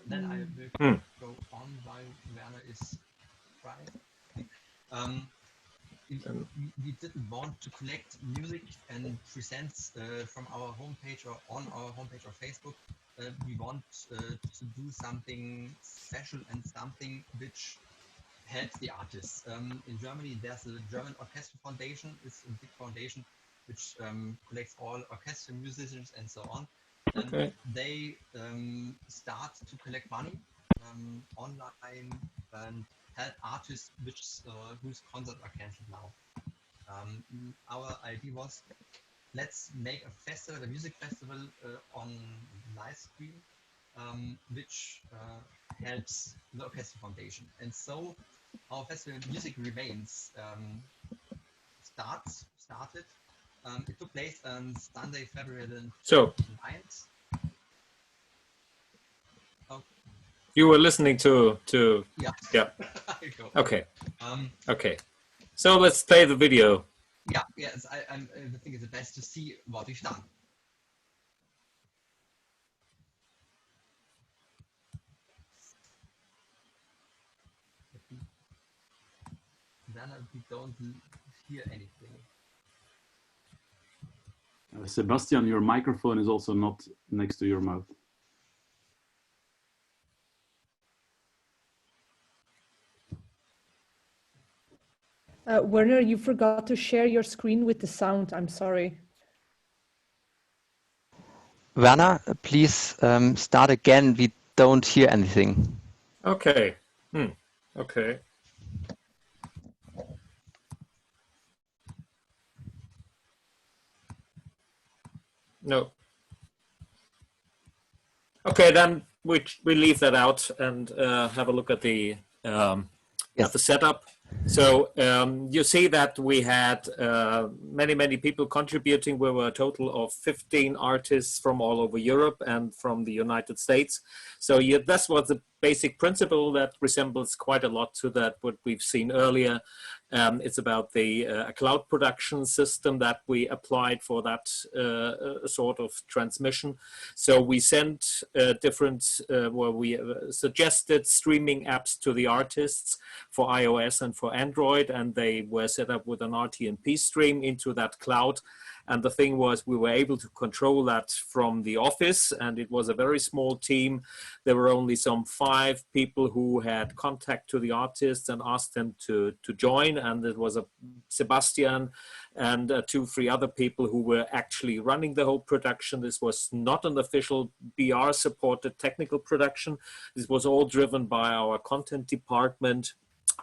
Then I will go on while Werner is trying. We didn't want to collect music and presents from our homepage or on our homepage or Facebook. We want to do something special and something which helps the artists. In Germany, there's a German Orchestra Foundation. It's a big foundation which collects all orchestra musicians and so on. And they start to collect money online and help artists whose concerts are cancelled now. Our idea was, let's make a festival, a music festival on live stream, which helps the Orchestra Foundation. And so our festival Music Remains started. It took place on Sunday, February 9th. You were listening to yeah. Okay. Okay. So let's play the video. Yeah. Yes. I think it's the best to see what we've done. Then we don't hear anything. Sebastian, your microphone is also not next to your mouth. Werner, you forgot to share your screen with the sound. I'm sorry. Werner, please start again. We don't hear anything. Okay. Okay. No. Okay, then we leave that out and have a look at the Yes. the setup. So you see that we had many people contributing. We were a total of 15 artists from all over Europe and from the United States. So that's what the basic principle that resembles quite a lot to that what we've seen earlier. It's about the cloud production system that we applied for that sort of transmission. So we sent different, we suggested streaming apps to the artists for iOS and for Android, and they were set up with an RTMP stream into that cloud. And the thing was, we were able to control that from the office, and it was a very small team. There were only some 5 people who had contact to the artists and asked them to join. And it was Sebastian and 2-3 other people who were actually running the whole production. This was not an official BR supported technical production. This was all driven by our content department.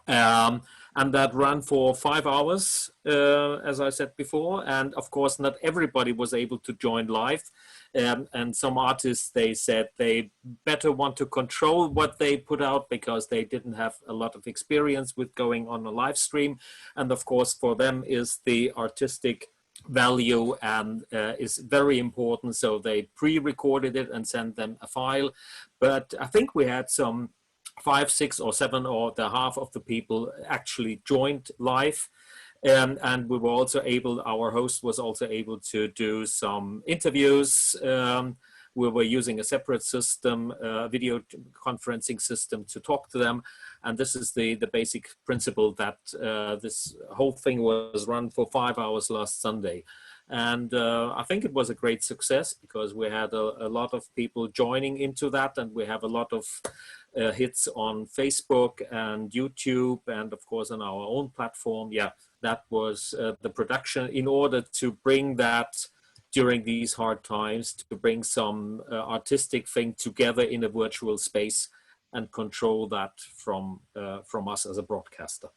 And that ran for 5 hours, as I said before. And of course, not everybody was able to join live. And some artists, they said they better want to control what they put out because they didn't have a lot of experience with going on a live stream. And of course, for them is the artistic value and is very important. So they pre-recorded it and sent them a file. But I think we had some 5, 6, or 7, or the half of the people actually joined live. And we were also able, our host was also able to do some interviews. We were using a separate system, video conferencing system to talk to them. And this is the basic principle that this whole thing was run for 5 hours last Sunday. And I think it was a great success because we had a lot of people joining into that, and we have a lot of hits on Facebook and YouTube, and of course on our own platform. Yeah, that was the production in order to bring that during these hard times, to bring some artistic thing together in a virtual space and control that from us as a broadcaster.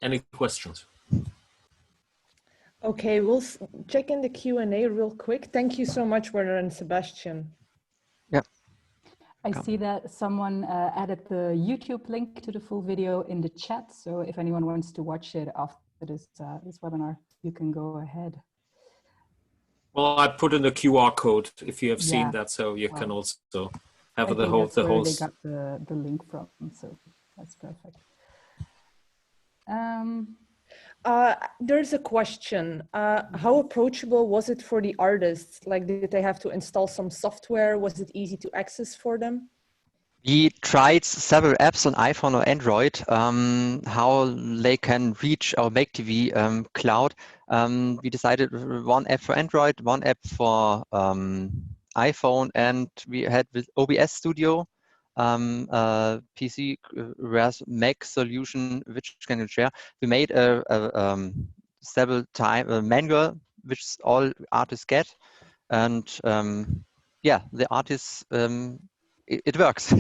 Any questions? Okay, we'll check in the Q&A real quick. Thank you so much, Werner and Sebastian. Yeah. I see that someone added the YouTube link to the full video in the chat. So if anyone wants to watch it after this webinar, you can go ahead. Well, I put in the QR code if you have seen that, so you can also have the whole. They got the link from, so that's perfect. There's a question. How approachable was it for the artists? Like, did they have to install some software? Was it easy to access for them? We tried several apps on iPhone or Android, how they can reach our Make TV cloud. We decided one app for Android, one app for iPhone, and we had with OBS Studio, PC Mac solution, which can you share. We made a several time manual, which all artists get, and yeah, the artists. It works.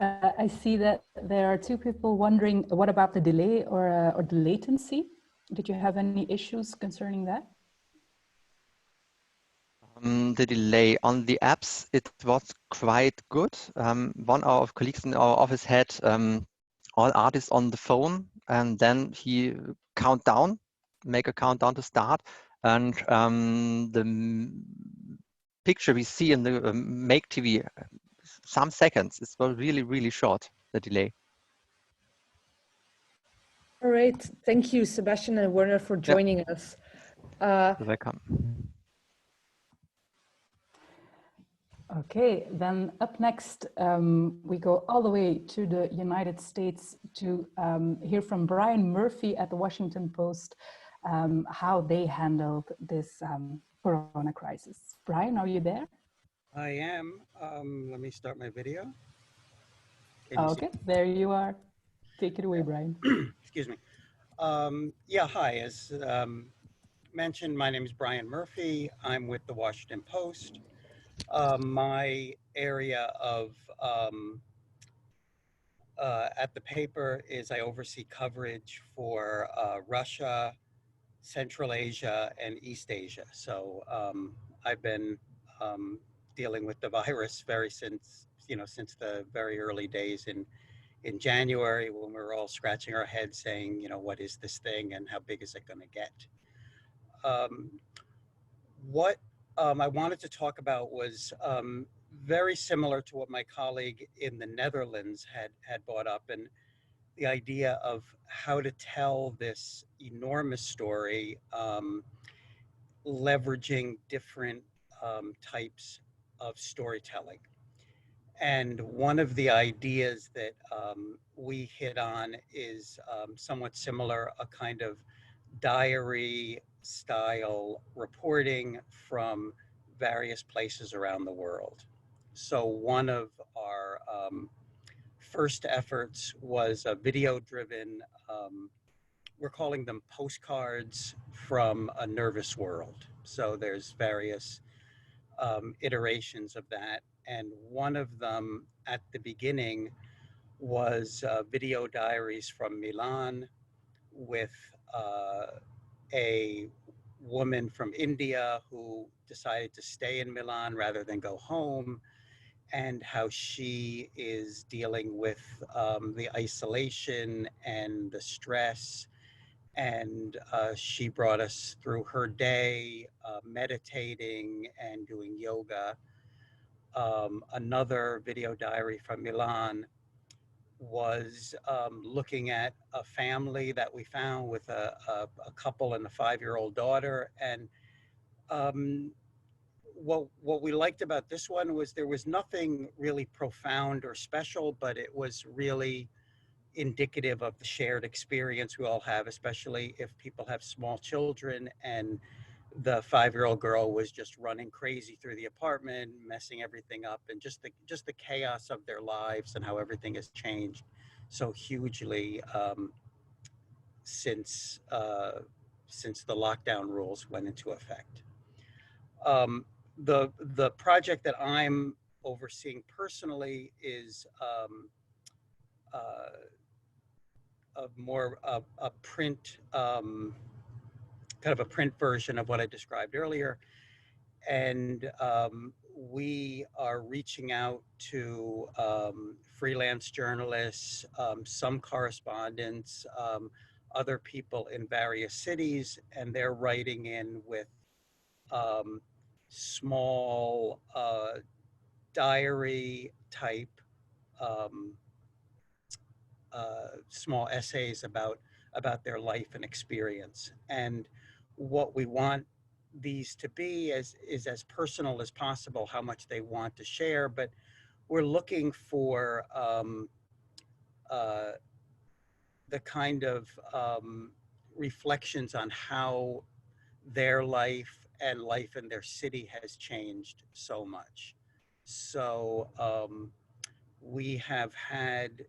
I see that there are 2 people wondering, what about the delay or the latency? Did you have any issues concerning that? The delay on the apps, it was quite good. One of our colleagues in our office had all artists on the phone, and then he make a countdown to start, and the picture we see in the Make TV, some seconds. It was really short, the delay. All right. Thank you, Sebastian and Werner, for joining us. You're welcome. Okay, then up next, we go all the way to the United States to hear from Brian Murphy at the Washington Post, how they handled this Corona crisis. Brian, are you there? I am. Let me start my video. Okay, there you are. Take it away, Brian. Excuse me. Yeah, hi. As mentioned, my name is Brian Murphy. I'm with the Washington Post. My area of at the paper is I oversee coverage for Russia, Central Asia, and East Asia. So I've been dealing with the virus since the very early days in January, when we were all scratching our heads saying, what is this thing and how big is it going to get? What I wanted to talk about was very similar to what my colleague in the Netherlands had brought up, and the idea of how to tell this enormous story, leveraging different types of storytelling. And one of the ideas that we hit on is somewhat similar, a kind of diary style reporting from various places around the world. So one of our first efforts was a video driven, we're calling them postcards from a nervous world. So there's various iterations of that. And one of them at the beginning was video diaries from Milan with a woman from India who decided to stay in Milan rather than go home, and how she is dealing with the isolation and the stress. And she brought us through her day, meditating and doing yoga. Another video diary from Milan was looking at a family that we found with a couple and a 5-year-old daughter. And what we liked about this one was there was nothing really profound or special, but it was really indicative of the shared experience we all have, especially if people have small children. And the 5-year-old girl was just running crazy through the apartment, messing everything up, and just the chaos of their lives and how everything has changed so hugely since the lockdown rules went into effect. The project that I'm overseeing personally is a print, kind of a print version of what I described earlier. And we are reaching out to freelance journalists, some correspondents, other people in various cities, and they're writing in with small diary type small essays about their life and experience. And what we want these to be is as personal as possible, how much they want to share, but we're looking for the kind of reflections on how their life and life in their city has changed so much. So we have had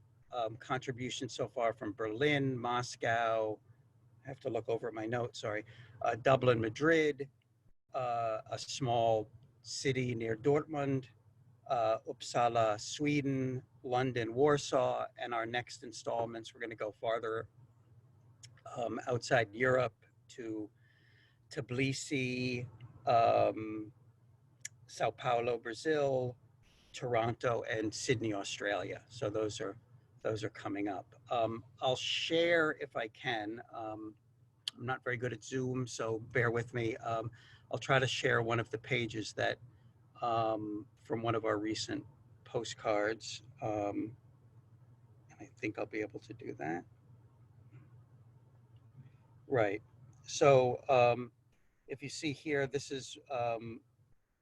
contributions so far from Berlin, Moscow, I have to look over at my notes, sorry, Dublin, Madrid, a small city near Dortmund, Uppsala, Sweden, London, Warsaw, and our next installments, we're going to go farther outside Europe to Tbilisi, Sao Paulo, Brazil, Toronto, and Sydney, Australia. So those are coming up. I'll share if I can. I'm not very good at Zoom, so bear with me. I'll try to share one of the pages that from one of our recent postcards. And I think I'll be able to do that. Right. So if you see here, this is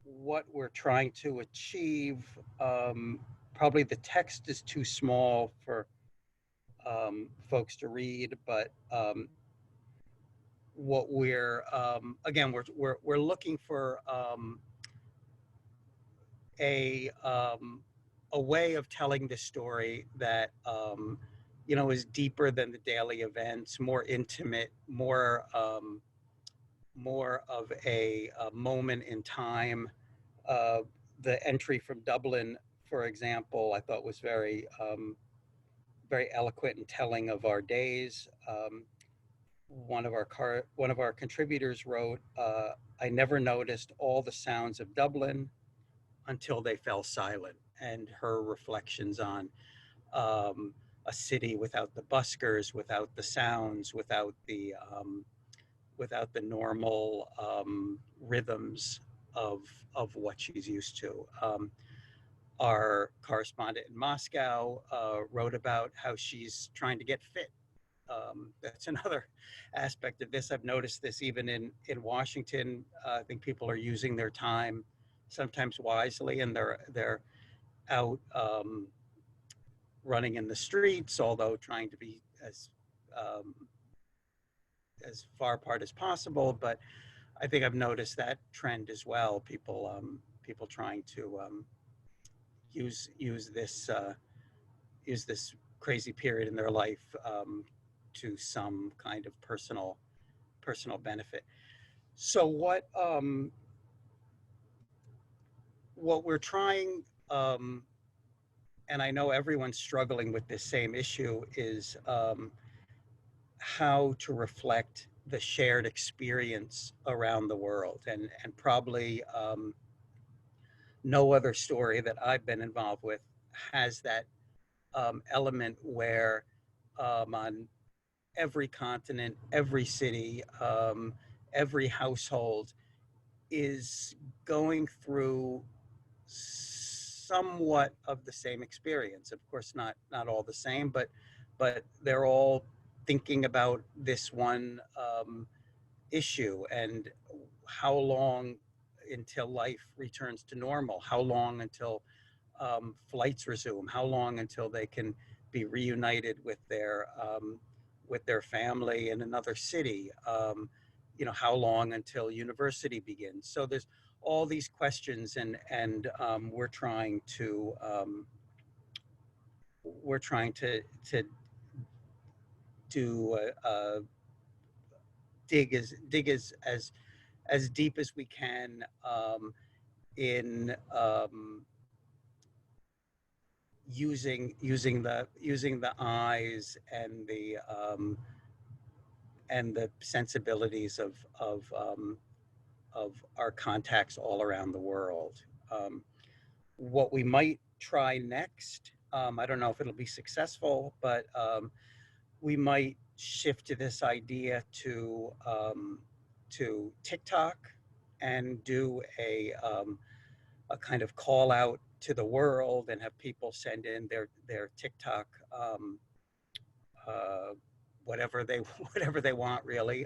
what we're trying to achieve. Probably the text is too small for folks to read, but what we're again, we're looking for a way of telling this story that is deeper than the daily events, more intimate, more of a moment in time. The entry from Dublin, for example, I thought was very eloquent and telling of our days. One of our contributors wrote, "I never noticed all the sounds of Dublin. until they fell silent, and her reflections on a city without the buskers, without the sounds, without the normal rhythms of what she's used to. Our correspondent in Moscow wrote about how she's trying to get fit. That's another aspect of this. I've noticed this even in Washington. I think people are using their time sometimes wisely, and they're out running in the streets, although trying to be as far apart as possible. But I think I've noticed that trend as well. People trying to use this crazy period in their life to some kind of personal benefit. So what we're trying, and I know everyone's struggling with this same issue, is how to reflect the shared experience around the world, and probably no other story that I've been involved with has that element where on every continent, every city, every household is going through somewhat of the same experience. Of course, not all the same, but they're all thinking about this one issue, and how long until life returns to normal, how long until flights resume, how long until they can be reunited with their family in another city, how long until university begins. So there's all these questions, and we're trying to do dig as deep as we can in using the eyes and the sensibilities of our contacts all around the world. What we might try next, I don't know if it'll be successful, but we might shift to this idea to TikTok and do a kind of call out to the world and have people send in their TikTok whatever they want, really,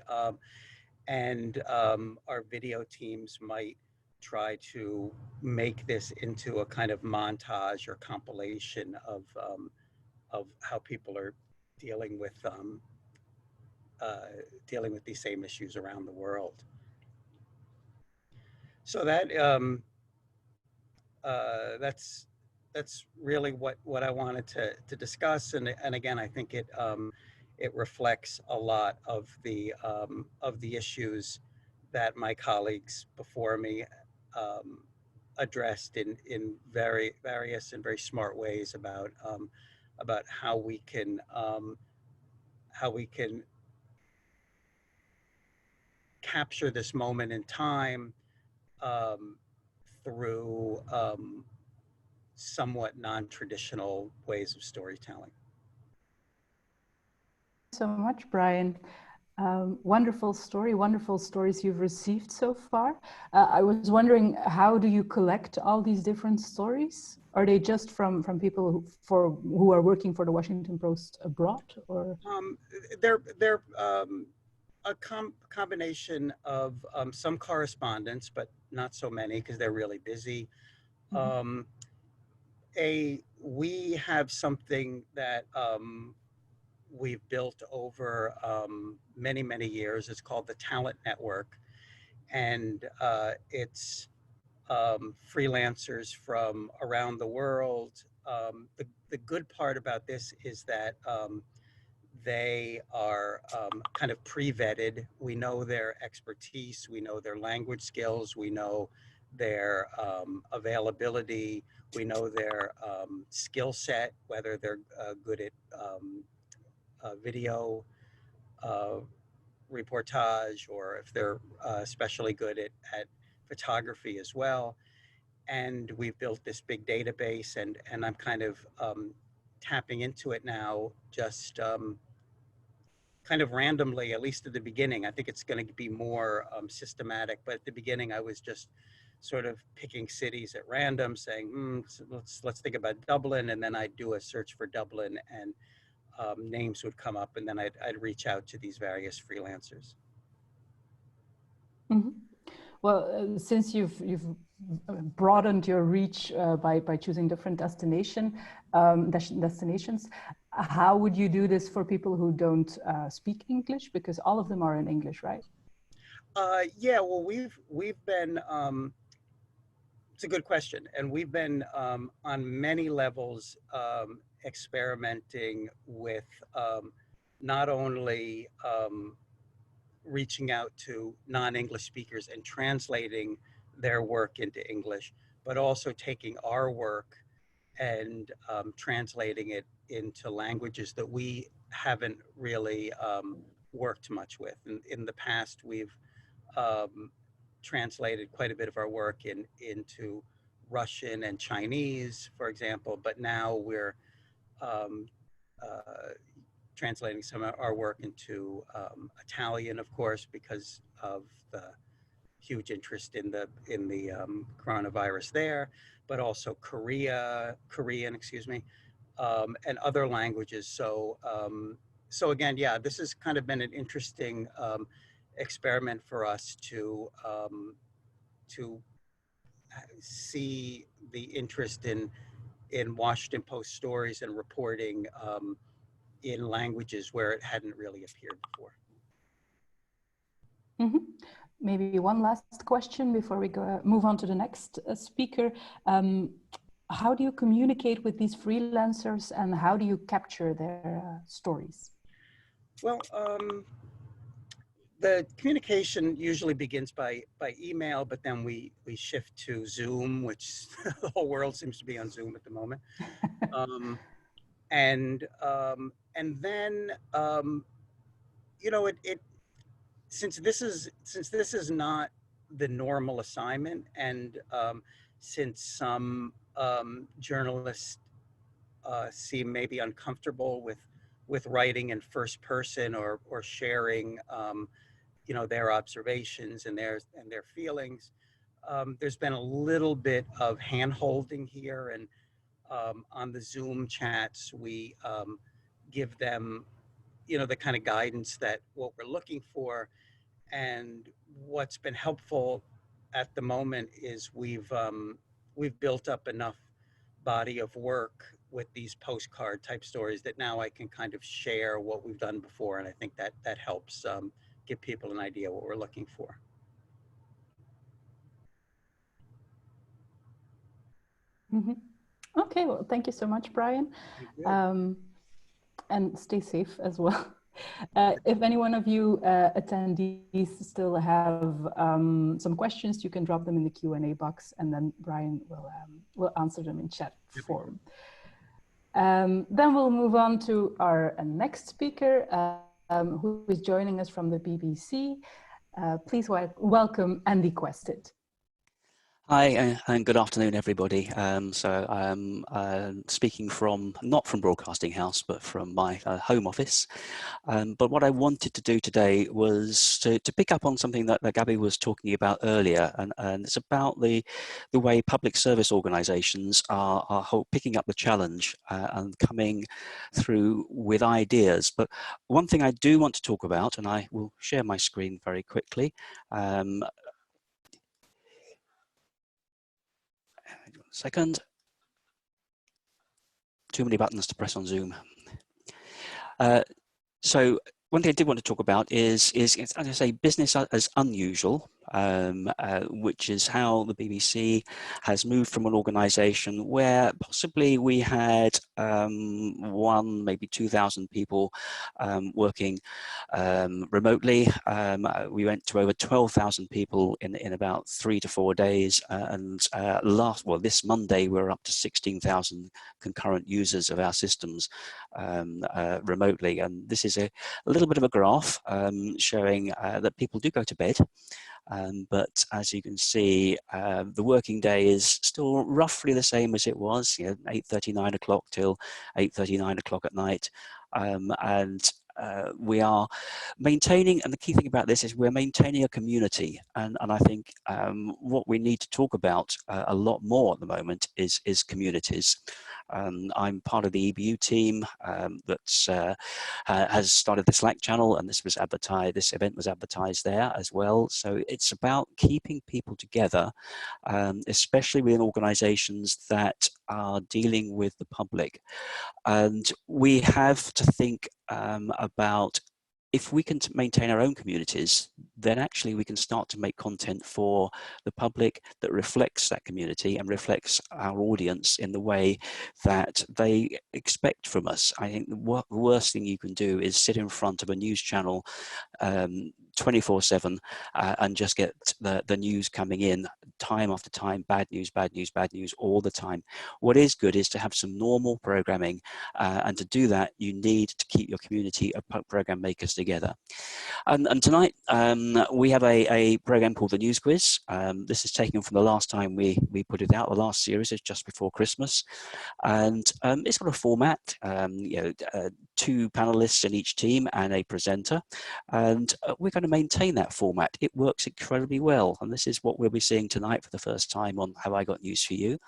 and our video teams might try to make this into a kind of montage or compilation of how people are dealing with these same issues around the world. So that's really what I wanted to discuss, and again, I think it reflects a lot of the issues that my colleagues before me addressed in various and very smart ways about how we can capture this moment in time through somewhat non-traditional ways of storytelling. So much, Brian. Wonderful stories you've received so far. I was wondering, how do you collect all these different stories? Are they just from people who are working for the Washington Post abroad, or? They're a combination of some correspondence, but not so many because they're really busy. Mm-hmm. We have something that we've built over many years. It's called the Talent Network, and it's freelancers from around the world. The good part about this is that they are kind of pre-vetted. We know their expertise, we know their language skills, we know their availability, we know their skill set, whether they're good at video reportage, or if they're especially good at photography as well. and we've built this big database, and I'm kind of tapping into it now, just kind of randomly, at least at the beginning. I think it's going to be more systematic, but at the beginning I was just sort of picking cities at random, saying, let's think about Dublin, and then I'd do a search for Dublin, and names would come up, and then I'd reach out to these various freelancers. Mm-hmm. Well, since you've broadened your reach by choosing different destinations, how would you do this for people who don't speak English? Because all of them are in English, right? Yeah, well, we've been, it's a good question. And we've been on many levels experimenting with not only reaching out to non-English speakers and translating their work into English, but also taking our work and translating it into languages that we haven't really worked much with. In the past, we've translated quite a bit of our work into Russian and Chinese, for example, but now we're translating some of our work into Italian, of course, because of the huge interest in the coronavirus there, but also Korean, excuse me, and other languages. So so again, yeah, this has kind of been an interesting experiment for us to see the interest in Washington Post stories and reporting in languages where it hadn't really appeared before. Mm-hmm. Maybe one last question before we move on to the next speaker. How do you communicate with these freelancers, and how do you capture their stories? Well, the communication usually begins by email, but then we shift to Zoom, which the whole world seems to be on Zoom at the moment. And then you know, since this is not the normal assignment, and since some journalists seem maybe uncomfortable with writing in first person or sharing you know, their observations and their feelings, there's been a little bit of hand-holding here, and on the Zoom chats we give them, you know, the kind of guidance that what we're looking for. And what's been helpful at the moment is we've built up enough body of work with these postcard type stories that now I can kind of share what we've done before, and I think that helps give people an idea what we're looking for. Mm-hmm. Okay, well, thank you so much, Brian. And stay safe as well. If any one of you attendees still have some questions, you can drop them in the Q&A box, and then Brian will answer them in chat form. Then we'll move on to our next speaker, who is joining us from the BBC. Please welcome Andy Quested. Hi, and good afternoon, everybody. So I'm speaking not from Broadcasting House, but from my home office. But what I wanted to do today was to pick up on something that Gabby was talking about earlier, and it's about the way public service organisations are picking up the challenge and coming through with ideas. But one thing I do want to talk about, and I will share my screen very quickly. Second. Too many buttons to press on Zoom. So one thing I did want to talk about is as I say, business as unusual, which is how the BBC has moved from an organisation where possibly we had 1, maybe 2,000 people working remotely. We went to over 12,000 people in about 3 to 4 days, and this Monday we're up to 16,000 concurrent users of our systems remotely. And this is a little bit of a graph showing that people do go to bed But as you can see, the working day is still roughly the same as it was, 8:30, 9 o'clock till 8:30, 9 o'clock at night. We are maintaining, and the key thing about this is we're maintaining a community. And I think what we need to talk about a lot more at the moment is communities. I'm part of the EBU team that has started the Slack channel, and this event was advertised there as well. So it's about keeping people together, especially within organizations that are dealing with the public. And we have to think about, if we can maintain our own communities, then actually we can start to make content for the public that reflects that community and reflects our audience in the way that they expect from us. I think the worst thing you can do is sit in front of a news channel 24/7 and just get the news coming in time after time, bad news, bad news, bad news all the time. What is good is to have some normal programming, and to do that you need to keep your community of program makers together. And tonight we have a program called the News Quiz. This is taken from the last time we put it out. The last series is just before Christmas, and it's got a format, 2 panelists in each team and a presenter, and we're going to maintain that format. It works incredibly well, and this is what we'll be seeing tonight for the first time on Have I Got News For You,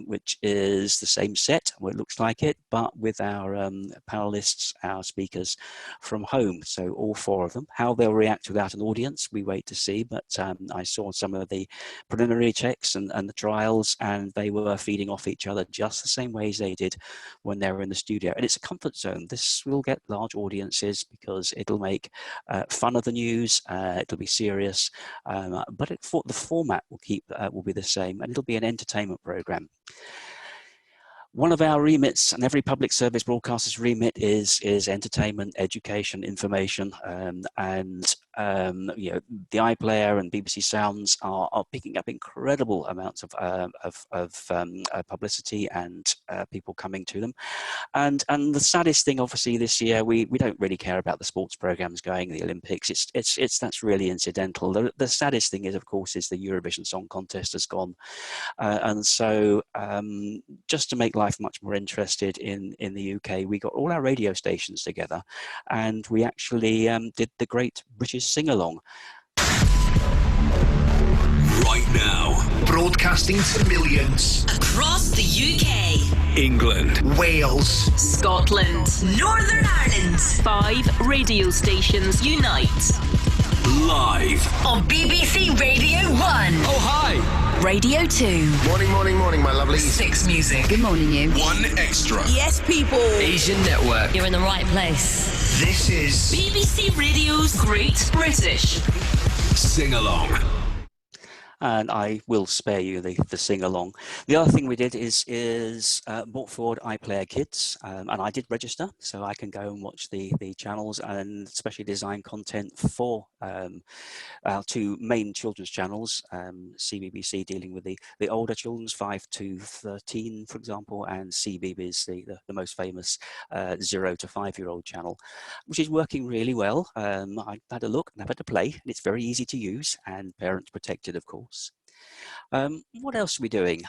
which is the same set, well, it looks like it, but with our panelists, our speakers from home, so all 4 of them. How they'll react without an audience, we wait to see, but I saw some of the preliminary checks and the trials, and they were feeding off each other just the same way as they did when they were in the studio. And it's a comfort zone. This will get large audiences because it'll make fun of the news, it'll be serious, but the format will be the same, and it'll be an entertainment program. One of our remits, and every public service broadcaster's remit, is entertainment, education, information, and the iPlayer and BBC Sounds are picking up incredible amounts of publicity and people coming to them. And the saddest thing, obviously, this year, we don't really care about the sports programs going, the Olympics. That's really incidental. The saddest thing is, of course, is the Eurovision Song Contest has gone, and so just to make life much more interested in the UK, we got all our radio stations together, and we actually did the Great British Sing-Along. Right now, broadcasting to millions across the UK, England, Wales, Scotland, Northern Ireland. 5 radio stations unite. Live on BBC Radio 1. Oh, hi. Radio 2. Morning, morning, morning, my lovely. 6 Music. Good morning, you. 1 Extra. Yes, people. Asian Network. You're in the right place. This is BBC Radio's Great British Sing-Along. And I will spare you the sing-along. The other thing we did is brought forward iPlayer Kids, and I did register, so I can go and watch the channels and specially design content for our 2 main children's channels, CBBC dealing with the older children's 5 to 13, for example, and CBeebies, the most famous 0 to 5-year-old channel, which is working really well. I had a look and I've had to play, and it's very easy to use and parents protected, of course. What else are we doing?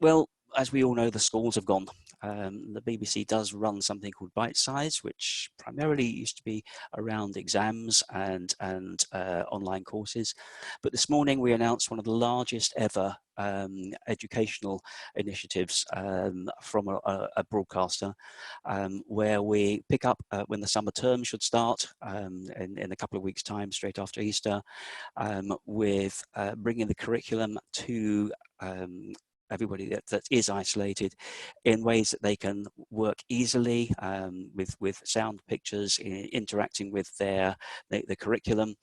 Well, as we all know, the schools have gone. The BBC does run something called Bite Size, which primarily used to be around exams and online courses. But this morning we announced one of the largest ever educational initiatives from a broadcaster, where we pick up when the summer term should start in a couple of weeks' time, straight after Easter, with bringing the curriculum to everybody that is isolated in ways that they can work easily with sound, pictures, interacting with the curriculum.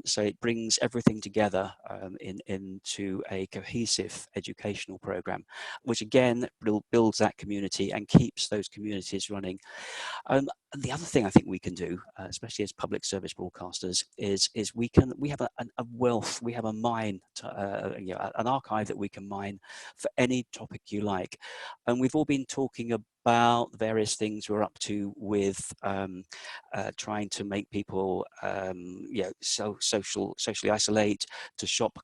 So it brings everything together into a cohesive educational program, which again builds that community and keeps those communities running. And the other thing I think we can do, especially as public service broadcasters, is we have a wealth, we have a mine, an archive that we can mine for any topic you like. And we've all been talking about various things we're up to with trying to make people socially isolate, to shop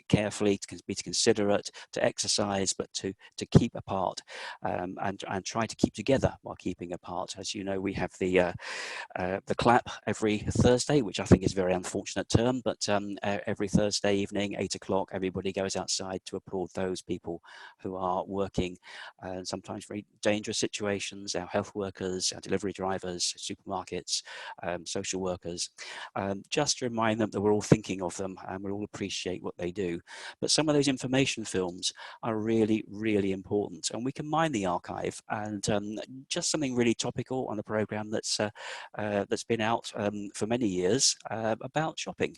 carefully, to be considerate, to exercise, but to keep apart, and try to keep together while keeping apart. As you know, we have the clap every Thursday, which I think is a very unfortunate term, but every Thursday evening, 8 o'clock, everybody goes outside to applaud those people who are working in sometimes very dangerous situations, our health workers, our delivery drivers, supermarkets, social workers, just to remind them that we're all thinking of them and we all appreciate what they do. But some of those information films are really, really important, and we can mine the archive. And just something really topical on the program that's been out for many years about shopping.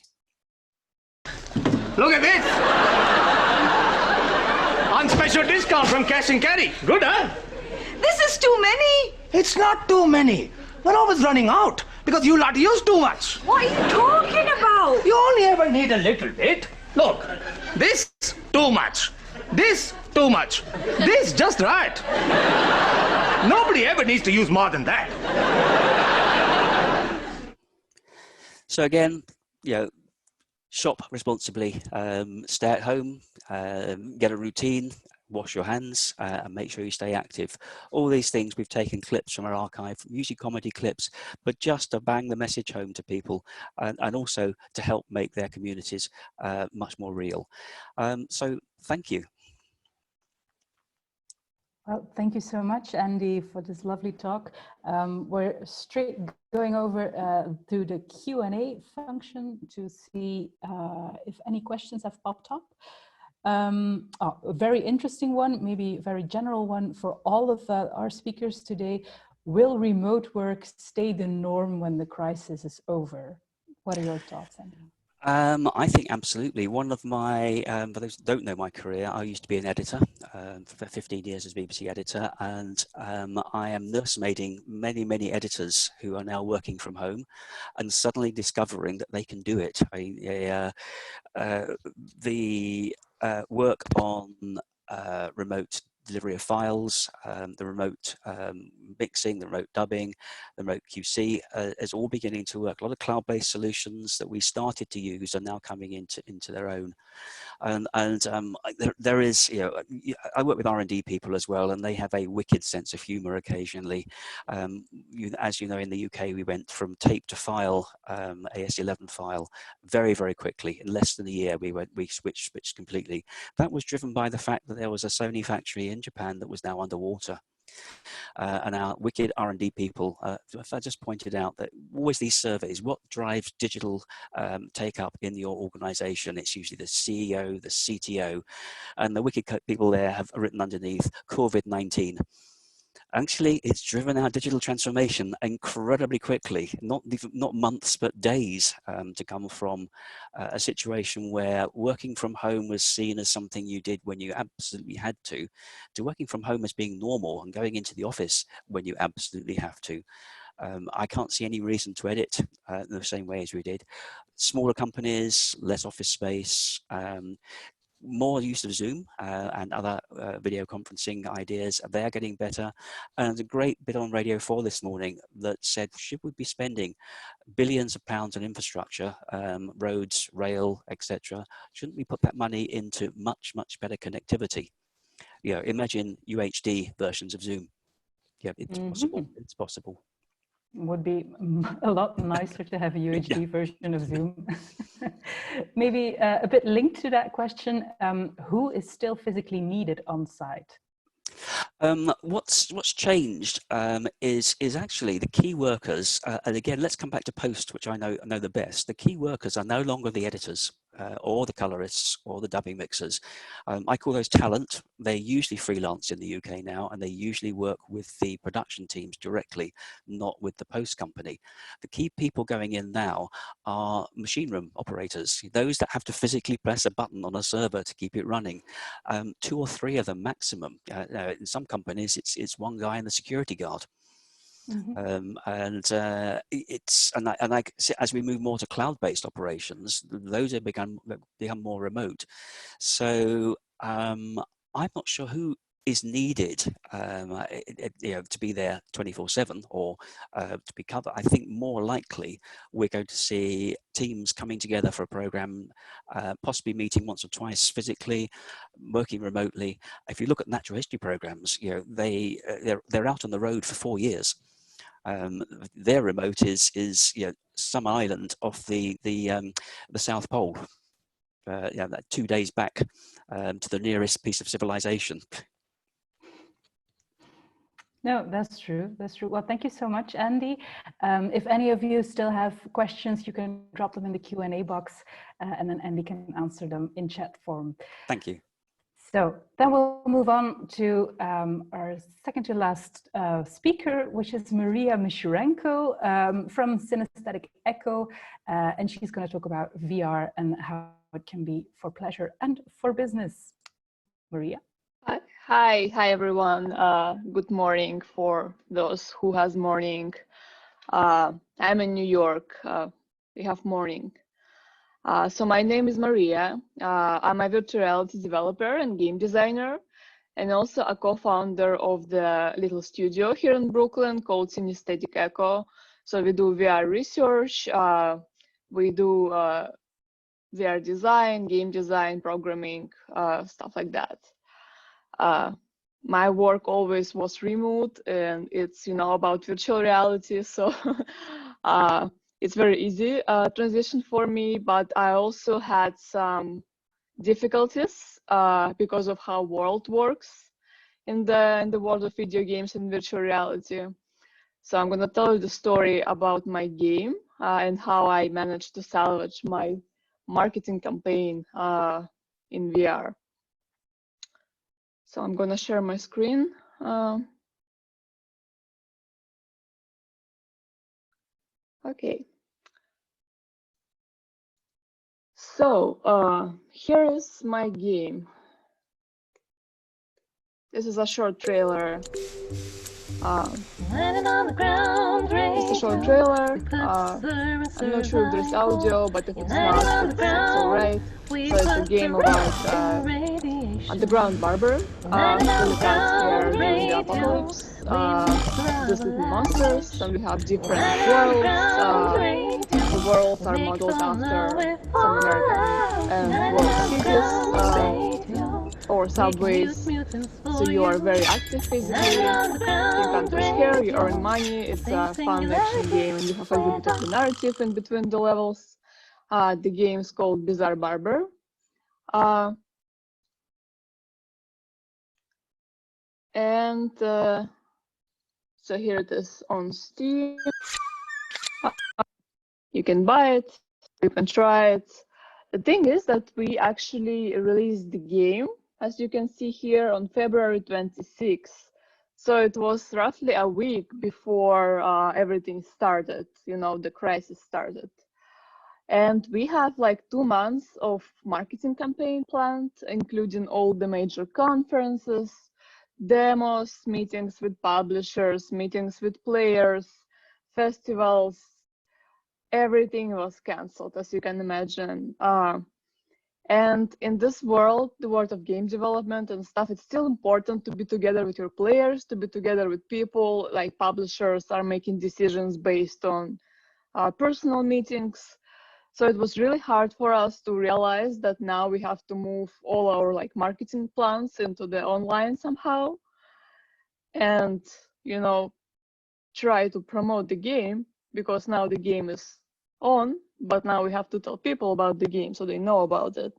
Look at this! On special discount from Cash and Carry. Good, huh? This is too many. It's not too many. We're always running out because you lot use too much. What are you talking about? You only ever need a little bit. Look, this too much. This too much. This just right. Nobody ever needs to use more than that. So again, shop responsibly, stay at home, get a routine, wash your hands, and make sure you stay active. All these things, we've taken clips from our archive, usually comedy clips, but just to bang the message home to people, and also to help make their communities much more real. So thank you. Well, thank you so much, Andy, for this lovely talk. We're straight going over to the Q&A function to see if any questions have popped up. A very interesting one, maybe a very general one for all of our speakers today. Will remote work stay the norm when the crisis is over? What are your thoughts, Andy? I think absolutely. One of my, for those who don't know my career, I used to be an editor for 15 years as BBC editor, and I am nursemaiding many, many editors who are now working from home and suddenly discovering that they can do it. The work on remote delivery of files, the remote mixing, the remote dubbing, the remote QC is all beginning to work. A lot of cloud-based solutions that we started to use are now coming into their own. There is, I work with R&D people as well, and they have a wicked sense of humor occasionally. As you know, in the UK, we went from tape to file, AS11 file, very, very quickly. In less than a year, we switched completely. That was driven by the fact that there was a Sony factory in Japan that was now underwater. And our wicked R&D people, I just pointed out that always these surveys, what drives digital take up in your organization? It's usually the CEO, the CTO, and the wicked people there have written underneath COVID-19. Actually, it's driven our digital transformation incredibly quickly, not months, but days, to come from a situation where working from home was seen as something you did when you absolutely had to working from home as being normal and going into the office when you absolutely have to. I can't see any reason to edit in the same way as we did. Smaller companies, less office space, more use of Zoom and other video conferencing ideas. They're getting better. And a great bit on Radio 4 this morning that said, should we be spending billions of pounds on infrastructure, roads, rail, etc.? Shouldn't we put that money into much, much better connectivity? Imagine UHD versions of Zoom. Yeah, it's possible. It's possible. Would be a lot nicer to have a UHD version of Zoom. Maybe a bit linked to that question, who is still physically needed on site? What's changed is actually the key workers, and again, let's come back to post, which I know the best. The key workers are no longer the editors or the colorists or the dubbing mixers. I call those talent. They're usually freelance in the UK now, and they usually work with the production teams directly, not with the post company. The key people going in now are machine room operators, those that have to physically press a button on a server to keep it running. 2 or 3 of them maximum. In some companies, it's one guy and the security guard. As we move more to cloud-based operations, those have become more remote. So I'm not sure who is needed to be there 24/7 or to be covered. I think more likely we're going to see teams coming together for a program, possibly meeting once or twice physically, working remotely. If you look at natural history programs, they're out on the road for 4 years. Their remote is some island off the South Pole. 2 days back to the nearest piece of civilization. No, that's true. That's true. Well, thank you so much, Andy. If any of you still have questions, you can drop them in the Q&A box, and then Andy can answer them in chat form. Thank you. So then we'll move on to our second to last speaker, which is Maria Mishurenko from Synesthetic Echo, and she's going to talk about VR and how it can be for pleasure and for business. Maria. Hi everyone. Good morning for those who has morning. I'm in New York. We have morning. So my name is Maria. I'm a virtual reality developer and game designer, and also a co-founder of the little studio here in Brooklyn called Synesthetic Echo. So we do VR research, we do VR design, game design, programming, stuff like that. My work always was remote, and it's about virtual reality, so it's very easy transition for me. But I also had some difficulties because of how world works in the world of video games and virtual reality. So I'm gonna tell you the story about my game and how I managed to salvage my marketing campaign in VR. So I'm gonna share my screen. Okay. So here is my game. This is a short trailer. It's a short trailer. I'm not sure if there's audio, but if it's not, it's alright. So it's a game about underground barber who cuts hair during the apocalypse. There's little monsters, and we have different worlds. The worlds are modeled after some American and world cities or subways. So you are very active physically. You cut your hair, you earn money. It's a fun action game, and you have a little bit of the narrative in between the levels. The game is called Bizarre Barber. And so here it is on Steam. You can buy it, you can try it. The thing is that we actually released the game, as you can see here, on February 26th. So it was roughly a week before everything started, the crisis started. And we have like 2 months of marketing campaign planned, including all the major conferences, demos, meetings with publishers, meetings with players, festivals. Everything was canceled, as you can imagine. And in this world, the world of game development and stuff, it's still important to be together with your players, to be together with people. Like publishers are making decisions based on personal meetings. So it was really hard for us to realize that now we have to move all our marketing plans into the online somehow, and try to promote the game, because now the game is on, but now we have to tell people about the game so they know about it.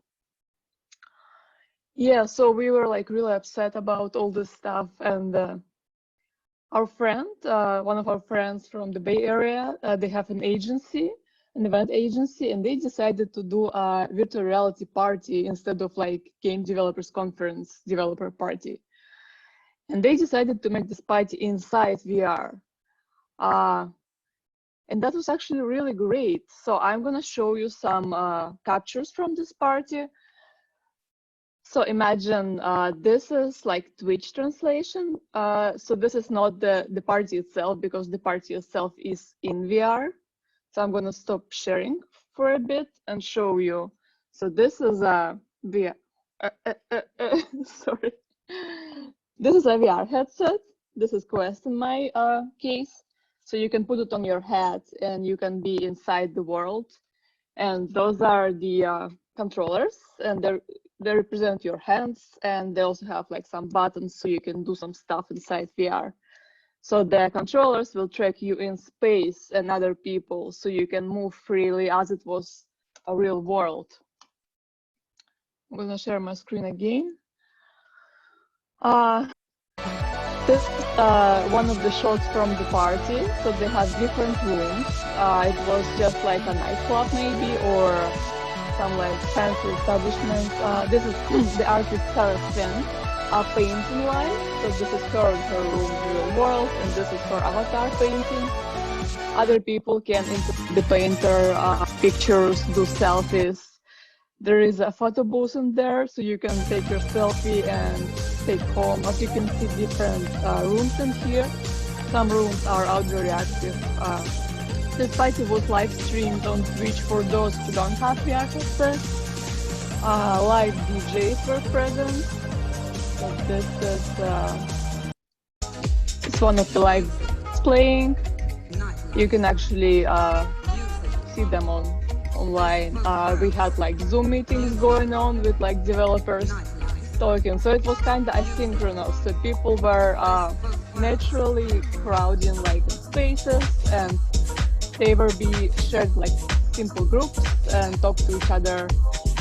Yeah, so we were really upset about all this stuff, and our friend, one of our friends from the Bay Area, they have an agency, an event agency, and they decided to do a virtual reality party instead of game developers conference developer party. And they decided to make this party inside VR. And that was actually really great. So I'm gonna show you some captures from this party. So imagine this is Twitch translation. So this is not the party itself, because the party itself is in VR. So I'm gonna stop sharing for a bit and show you. So this is VR. Sorry. This is a VR headset. This is Quest in my case. So you can put it on your head and you can be inside the world. And those are the controllers, and they represent your hands, and they also have like some buttons so you can do some stuff inside VR. So the controllers will track you in space and other people, so you can move freely as it was a real world. I'm gonna share my screen again. This is one of the shots from the party. So they have different rooms. It was just like a nightclub maybe, or some like fancy establishment. This is the artist Sarah Finn painting line. So this is her in her room in the real world, and this is her avatar painting. Other people can interact with the painter, pictures, do selfies. There is a photo booth in there, so you can take your selfie and take home. As you can see, different rooms in here. Some rooms are audio reactive. This party was live streamed on Twitch for those who don't have VR headsets. Live DJs were present. So this is it's one of the live playing. You can actually see them online. We had like Zoom meetings going on with like developers talking, so it was kind of asynchronous. So people were naturally crowding like in spaces, and they were be shared like simple groups and talk to each other.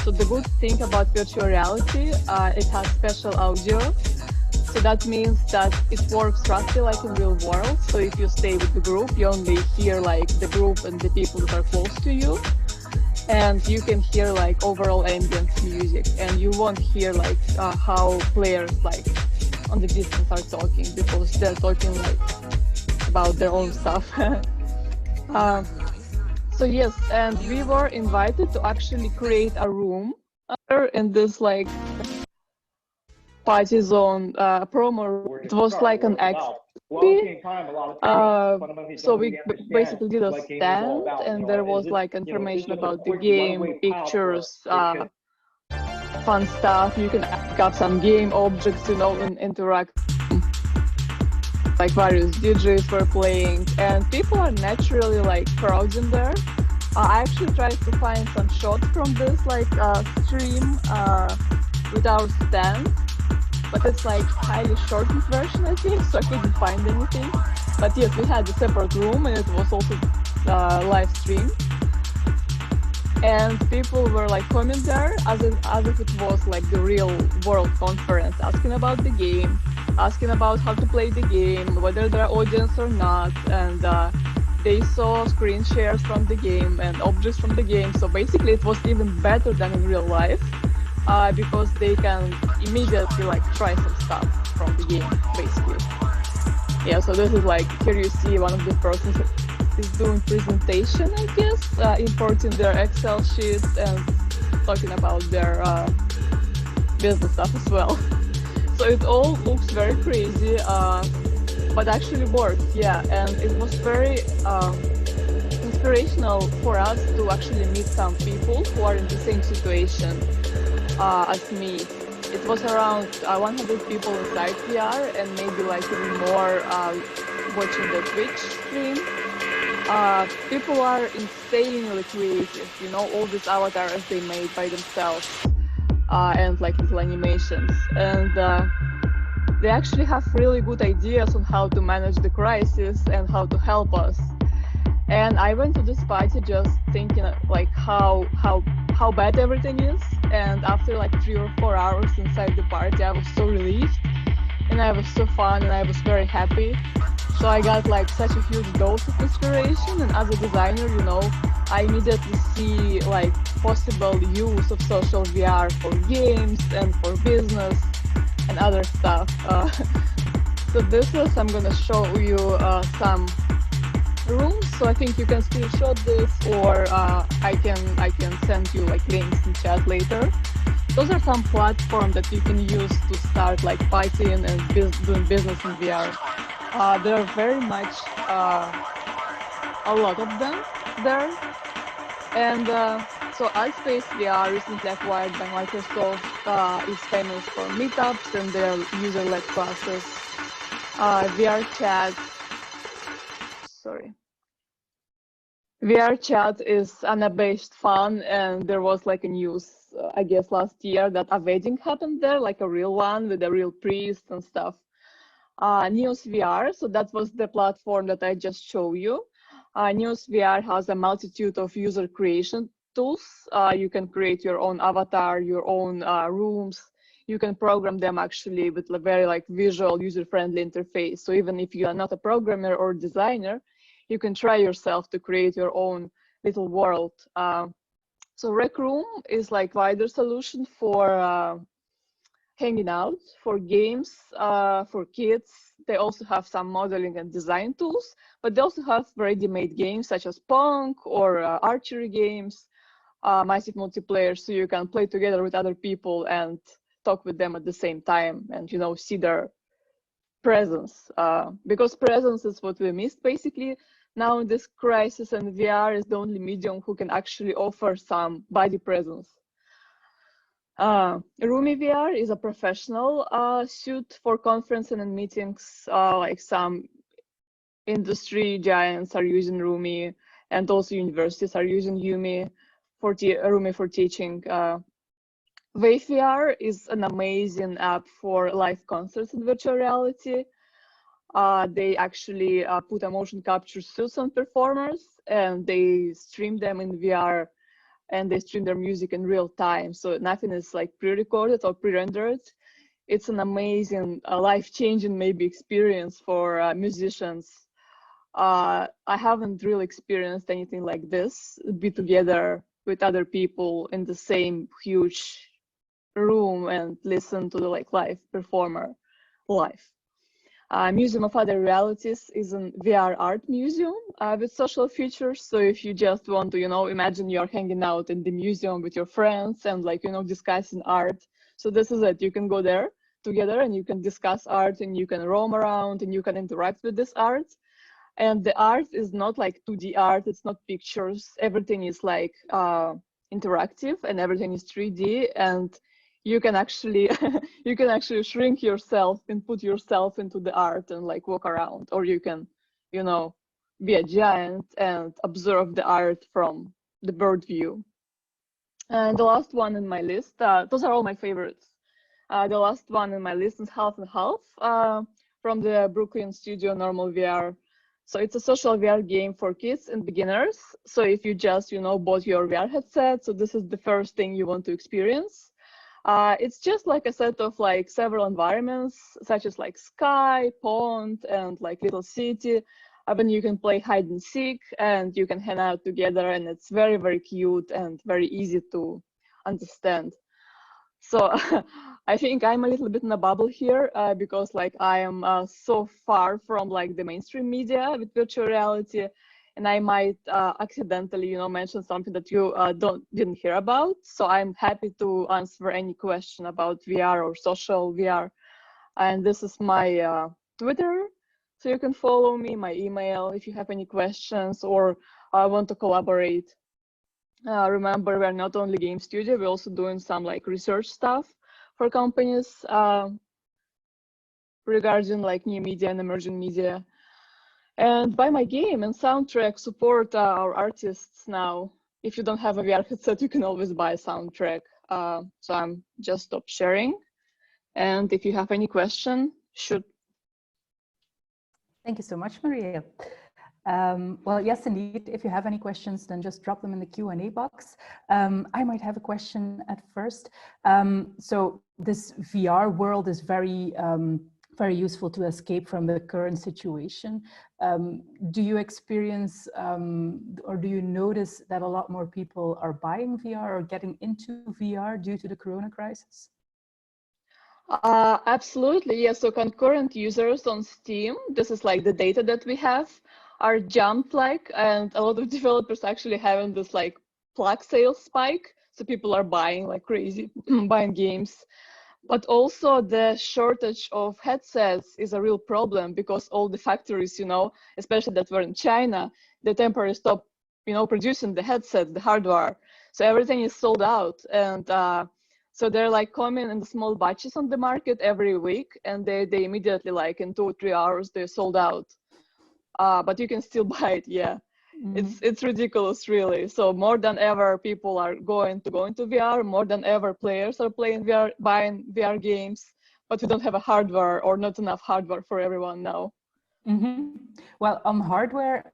So the good thing about virtual reality, it has special audio. So that means that it works roughly like in real world. So if you stay with the group, you only hear like the group and the people that are close to you. And you can hear like overall ambience music, and you won't hear like how players like on the distance are talking, because they're talking like about their own stuff. So yes, and we were invited to actually create a room in this like party zone promo. It was like an expo. So we basically did a stand, and there was like information about the game, pictures, fun stuff. You can pick up some game objects, you know, and interact. Like various DJs were playing, and people are naturally like crowding there. I actually tried to find some shots from this like stream with our stand, but it's like highly shortened version, I think, so I couldn't find anything. But yes, we had a separate room, and it was also live streamed. And people were like coming there as if it was like the real world conference, asking about the game, asking about how to play the game, whether there are audience or not, and they saw screen shares from the game and objects from the game. So basically it was even better than in real life, because they can immediately like try some stuff from the game, basically. Yeah, so this is like, here you see one of the persons is doing presentation, I guess, importing their Excel sheets and talking about their business stuff as well. So it all looks very crazy, but actually worked, yeah. And it was very inspirational for us to actually meet some people who are in the same situation as me. It was around 100 people inside VR, and maybe like even more watching the Twitch stream. People are insanely creative, you know, all these avatars they made by themselves, and like little animations. And they actually have really good ideas on how to manage the crisis and how to help us. And I went to this party just thinking like how bad everything is. And after like 3 or 4 hours inside the party, I was so relieved, and I was so fun, and I was very happy. So I got like such a huge dose of inspiration, and as a designer, you know, I immediately see like possible use of social VR for games and for business and other stuff. So this is, I'm gonna show you some rooms. So I think you can screenshot this, or I can send you like links in chat later. Those are some platforms that you can use to start like partying and doing business in VR. There are very much a lot of them there, and So Altspace VR, recently acquired by Microsoft, is famous for meetups and their user-led classes. VR chat, VR chat is Anna-based fun, and there was like a news, I guess last year, that a wedding happened there, like a real one with a real priest and stuff. Neos VR, so that was the platform that I just showed you. Neos VR has a multitude of user creation tools. You can create your own avatar, your own rooms. You can program them actually with a very like visual, user-friendly interface. So even if you are not a programmer or designer, you can try yourself to create your own little world. So Rec Room is like wider solution for hanging out, for games, for kids. They also have some modeling and design tools, but they also have ready-made games such as Pong or archery games, massive multiplayer, so you can play together with other people and talk with them at the same time and, you know, see their presence, because presence is what we missed basically now in this crisis, and VR is the only medium who can actually offer some body presence. Rumi VR is a professional suit for conferencing and meetings. Like some industry giants are using Rumi, and also universities are using Rumi for teaching. Wave VR is an amazing app for live concerts in virtual reality. They actually put a motion capture suits on performers, and they stream them in VR, and they stream their music in real time. So nothing is like pre-recorded or pre-rendered. It's an amazing, life-changing maybe experience for musicians. I haven't really experienced anything like this, be together with other people in the same huge room and listen to the like live performer live. Museum of Other Realities is a VR art museum with social features. So if you just want to, you know, imagine you're hanging out in the museum with your friends and like, you know, discussing art. So this is it. You can go there together and you can discuss art and you can roam around and you can interact with this art. And the art is not like 2D art. It's not pictures. Everything is like interactive and everything is 3D. And you can actually shrink yourself and put yourself into the art and like walk around, or you can, you know, be a giant and observe the art from the bird view. And the last one in my list, those are all my favorites. The last one in my list is Half and Half from the Brooklyn studio Normal VR. So it's a social VR game for kids and beginners. So if you just, you know, bought your VR headset, so this is the first thing you want to experience. It's just like a set of like several environments, such as like sky, pond, and like little city. Then you can play hide and seek, and you can hang out together, and it's very, very cute and very easy to understand. So I think I'm a little bit in a bubble here because like I am so far from like the mainstream media with virtual reality. And I might accidentally, you know, mention something that you didn't hear about. So I'm happy to answer any question about VR or social VR. And this is my Twitter, so you can follow me, my email, if you have any questions or want to collaborate. Remember, we're not only game studio, we're also doing some like research stuff for companies regarding like new media and emerging media. And buy my game and soundtrack, support our artists now. If you don't have a VR headset, you can always buy a soundtrack. So I'm just stop sharing. And if you have any question, shoot. Thank you so much, Maria. Well, yes, indeed. If you have any questions, then just drop them in the Q&A box. I might have a question at first. So this VR world is very useful to escape from the current situation. Do you experience or do you notice that a lot more people are buying VR or getting into VR due to the Corona crisis? Absolutely, yes. So concurrent users on Steam, this is like the data that we have, are jumped like, and a lot of developers actually having this like plug sales spike. So people are buying like crazy, buying games. But also the shortage of headsets is a real problem because all the factories, you know, especially that were in China, they temporarily stopped, you know, producing the headsets, the hardware. So everything is sold out. And so they're like coming in small batches on the market every week, and they immediately, like in 2 or 3 hours, they're sold out. But you can still buy it, yeah. It's ridiculous, really. So more than ever, people are going to VR. More than ever, players are playing VR, buying VR games. But we don't have a hardware, or not enough hardware for everyone now. Well, on hardware,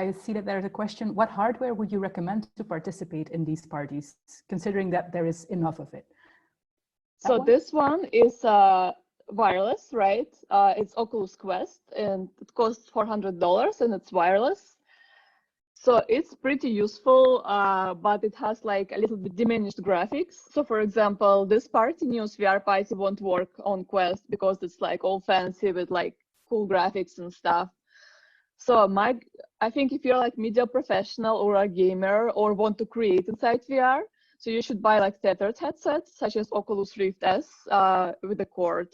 I see that there's a question: what hardware would you recommend to participate in these parties, considering that there is enough of it? So this one is wireless, right? It's Oculus Quest, and it costs $400, and it's wireless. So it's pretty useful, but it has like a little bit diminished graphics. So for example, this party, News VR party, won't work on Quest because it's like all fancy with like cool graphics and stuff. So I think if you're like media professional or a gamer or want to create inside VR, so you should buy like tethered headsets such as Oculus Rift S with a cord.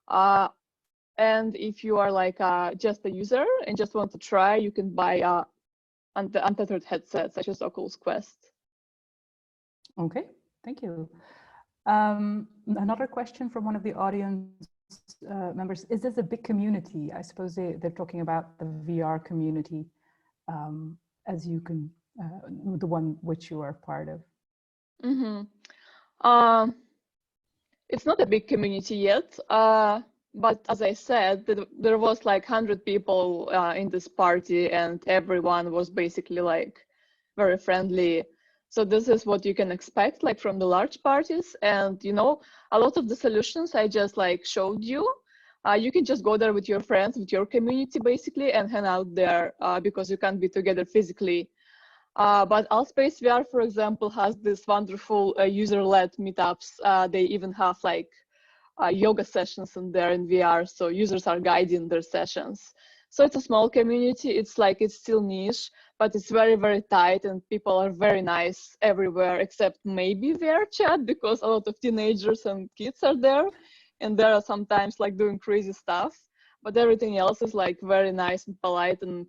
And if you are like just a user and just want to try, you can buy untethered headsets such as Oculus Quest. Okay, thank you. Another question from one of the audience members: is this a big community? I suppose they're talking about the VR community, as you can, the one which you are part of. It's not a big community yet, but as I said, there was like 100 people in this party, and everyone was basically like very friendly. So this is what you can expect like from the large parties. And you know, a lot of the solutions I just like showed you, you can just go there with your friends, with your community basically, and hang out there because you can't be together physically. But Allspace VR, for example, has this wonderful user-led meetups. They even have like yoga sessions in there in VR, so users are guiding their sessions. So it's a small community. It's still niche, but it's very, very tight, and people are very nice everywhere, except maybe VR chat, because a lot of teenagers and kids are there, and they are sometimes like doing crazy stuff. But everything else is like very nice and polite and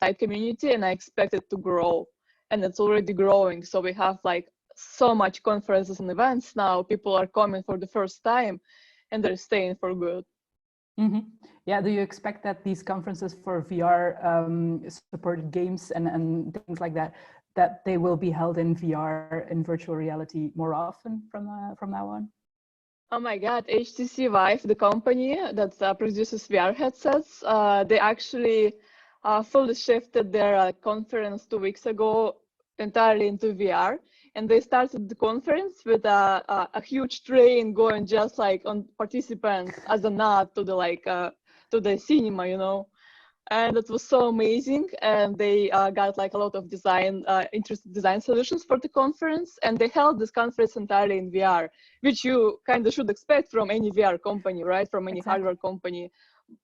tight community, and I expect it to grow, and it's already growing. So we have like so much conferences and events now. People are coming for the first time, and they're staying for good. Yeah, do you expect that these conferences for VR supported games and things like that, that they will be held in VR, in virtual reality, more often from now on? Oh my God, HTC Vive, the company that produces VR headsets, they actually fully shifted their conference 2 weeks ago entirely into VR. And they started the conference with a huge train going just like on participants as a nod to the to the cinema, you know. And it was so amazing. And they got like a lot of interesting design solutions for the conference. And they held this conference entirely in VR, which you kind of should expect from any VR company, right? From any hardware company.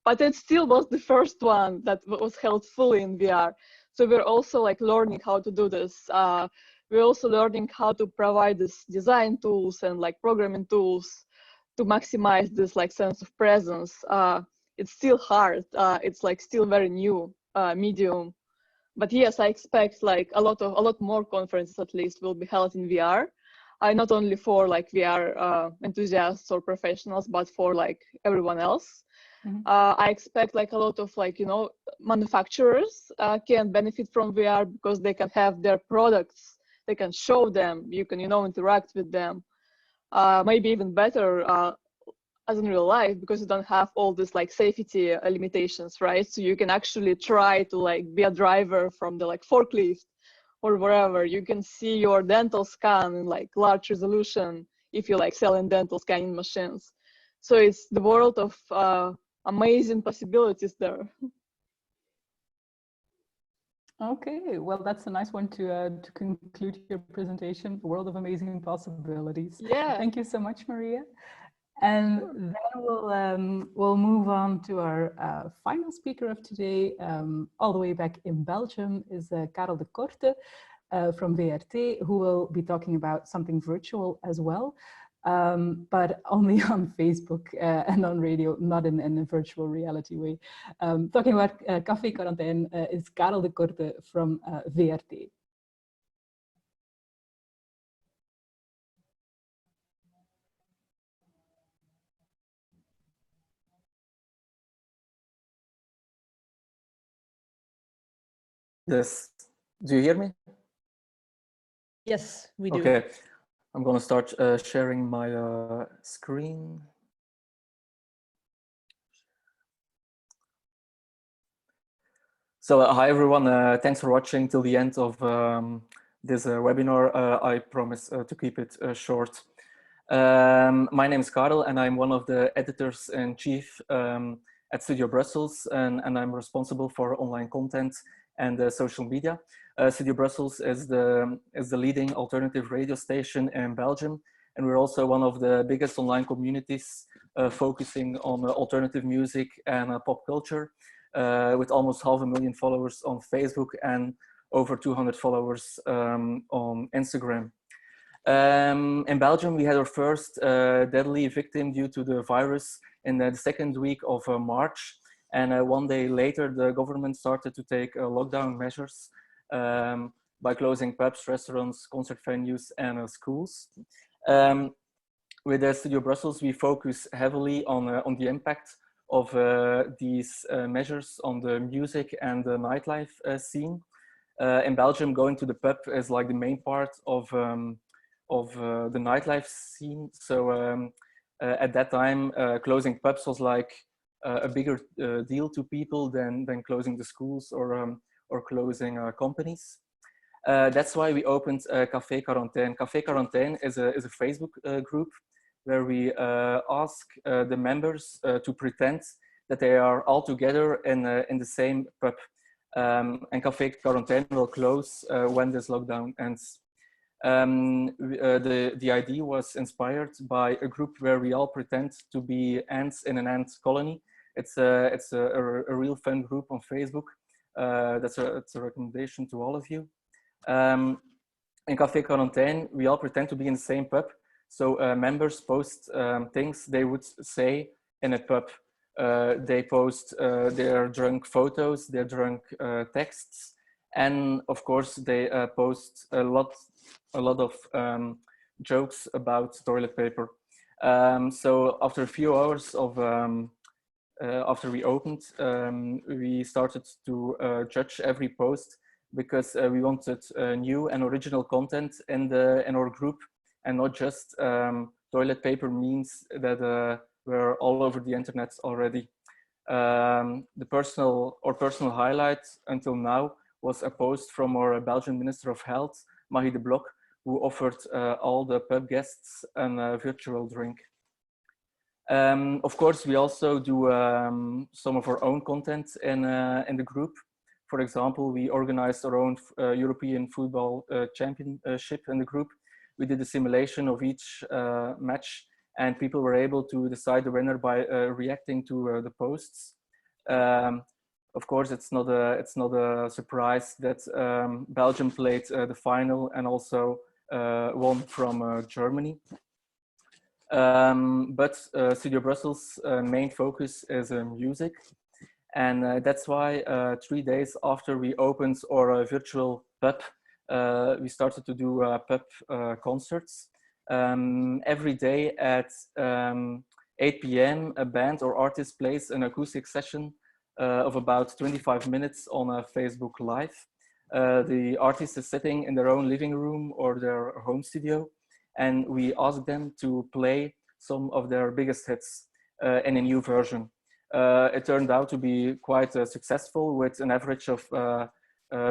But it still was the first one that was held fully in VR. So we're also like learning how to do this. We're also learning how to provide this design tools and like programming tools to maximize this like sense of presence. It's still hard. It's like still very new medium. But yes, I expect like a lot more conferences at least will be held in VR. Not only for like VR enthusiasts or professionals, but for like everyone else. I expect like a lot of like, you know, manufacturers can benefit from VR because they can have their products, they can show them, you can, you know, interact with them. Maybe even better as in real life, because you don't have all this like safety limitations, right? So you can actually try to like be a driver from the like forklift or wherever. You can see your dental scan in like large resolution if you like selling dental scanning machines. So it's the world of amazing possibilities there. Okay, well, that's a nice one to conclude your presentation, the world of amazing possibilities. Yeah. Thank you so much, Maria. And then we'll move on to our final speaker of today, all the way back in Belgium, is Karel de Korte from VRT, who will be talking about something virtual as well, but only on Facebook and on radio, not in a virtual reality way. Talking about Café Quarantaine is Karel de Korte from VRT. Yes. Do you hear me? Yes, we do. Okay. I'm going to start sharing my screen. So hi, everyone. Thanks for watching till the end of this webinar. I promise to keep it short. My name is Karel, and I'm one of the editors-in-chief at Studio Brussels, and I'm responsible for online content and social media. Studio Brussels is the leading alternative radio station in Belgium, and we're also one of the biggest online communities focusing on alternative music and pop culture, with almost 500,000 followers on Facebook and over 200 followers on Instagram. In Belgium, we had our first deadly victim due to the virus in the second week of March. And one day later, the government started to take lockdown measures by closing pubs, restaurants, concert venues, and schools. With Studio Brussels, we focus heavily on the impact of these measures on the music and the nightlife scene. In Belgium, going to the pub is like the main part of the nightlife scene. So at that time, closing pubs was like a bigger deal to people than closing the schools or closing companies. That's why we opened Café Quarantaine. Café Quarantaine is a Facebook group where we ask the members to pretend that they are all together in the same pub. And Café Quarantaine will close when this lockdown ends. The idea was inspired by a group where we all pretend to be ants in an ant colony. It's a real fun group on Facebook. It's a recommendation to all of you. In Café Quarantaine, we all pretend to be in the same pub. So members post things they would say in a pub. They post their drunk photos, their drunk texts, and of course they post a lot of jokes about toilet paper. So after a few hours of after we opened, we started to judge every post because we wanted new and original content in our group, and not just toilet paper memes that were all over the internet already. The personal highlight until now was a post from our Belgian Minister of Health, Marie de Blok, who offered all the pub guests a virtual drink. Of course, we also do some of our own content in the group. For example, we organized our own European football championship in the group. We did a simulation of each match, and people were able to decide the winner by reacting to the posts. Of course, it's not a surprise that Belgium played the final and also won from Germany. But Studio Brussels' main focus is music, and that's why 3 days after we opened our virtual pub, we started to do pub concerts. Every day at 8 p.m. a band or artist plays an acoustic session of about 25 minutes on a Facebook Live. The artist is sitting in their own living room or their home studio, and we ask them to play some of their biggest hits in a new version. It turned out to be quite successful, with an average of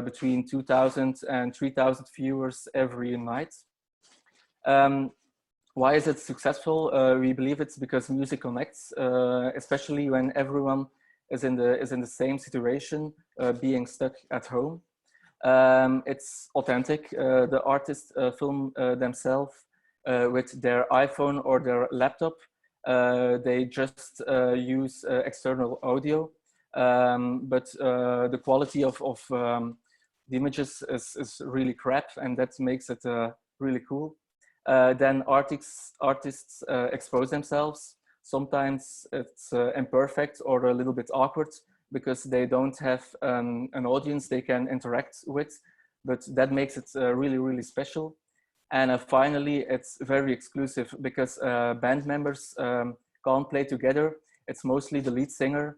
between 2,000 and 3,000 viewers every night. Why is it successful? We believe it's because music connects, especially when everyone is in the same situation, being stuck at home. It's authentic. The artists film themselves with their iPhone or their laptop. They just use external audio, but the quality of the images is really crap, and that makes it really cool. Then artists expose themselves. Sometimes it's imperfect or a little bit awkward because they don't have an audience they can interact with, but that makes it really, really special. And finally, it's very exclusive because band members can't play together. It's mostly the lead singer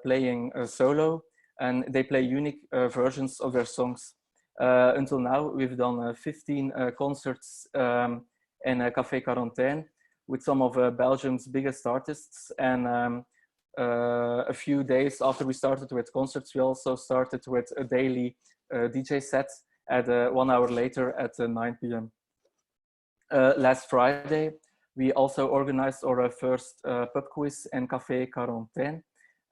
playing solo. and they play unique versions of their songs. Until now, we've done 15 concerts in Café Quarantaine with some of Belgium's biggest artists. And a few days after we started with concerts, we also started with a daily DJ set at 1 hour later at 9 p.m. Last Friday, we also organized our first pub quiz in Café Quarantaine.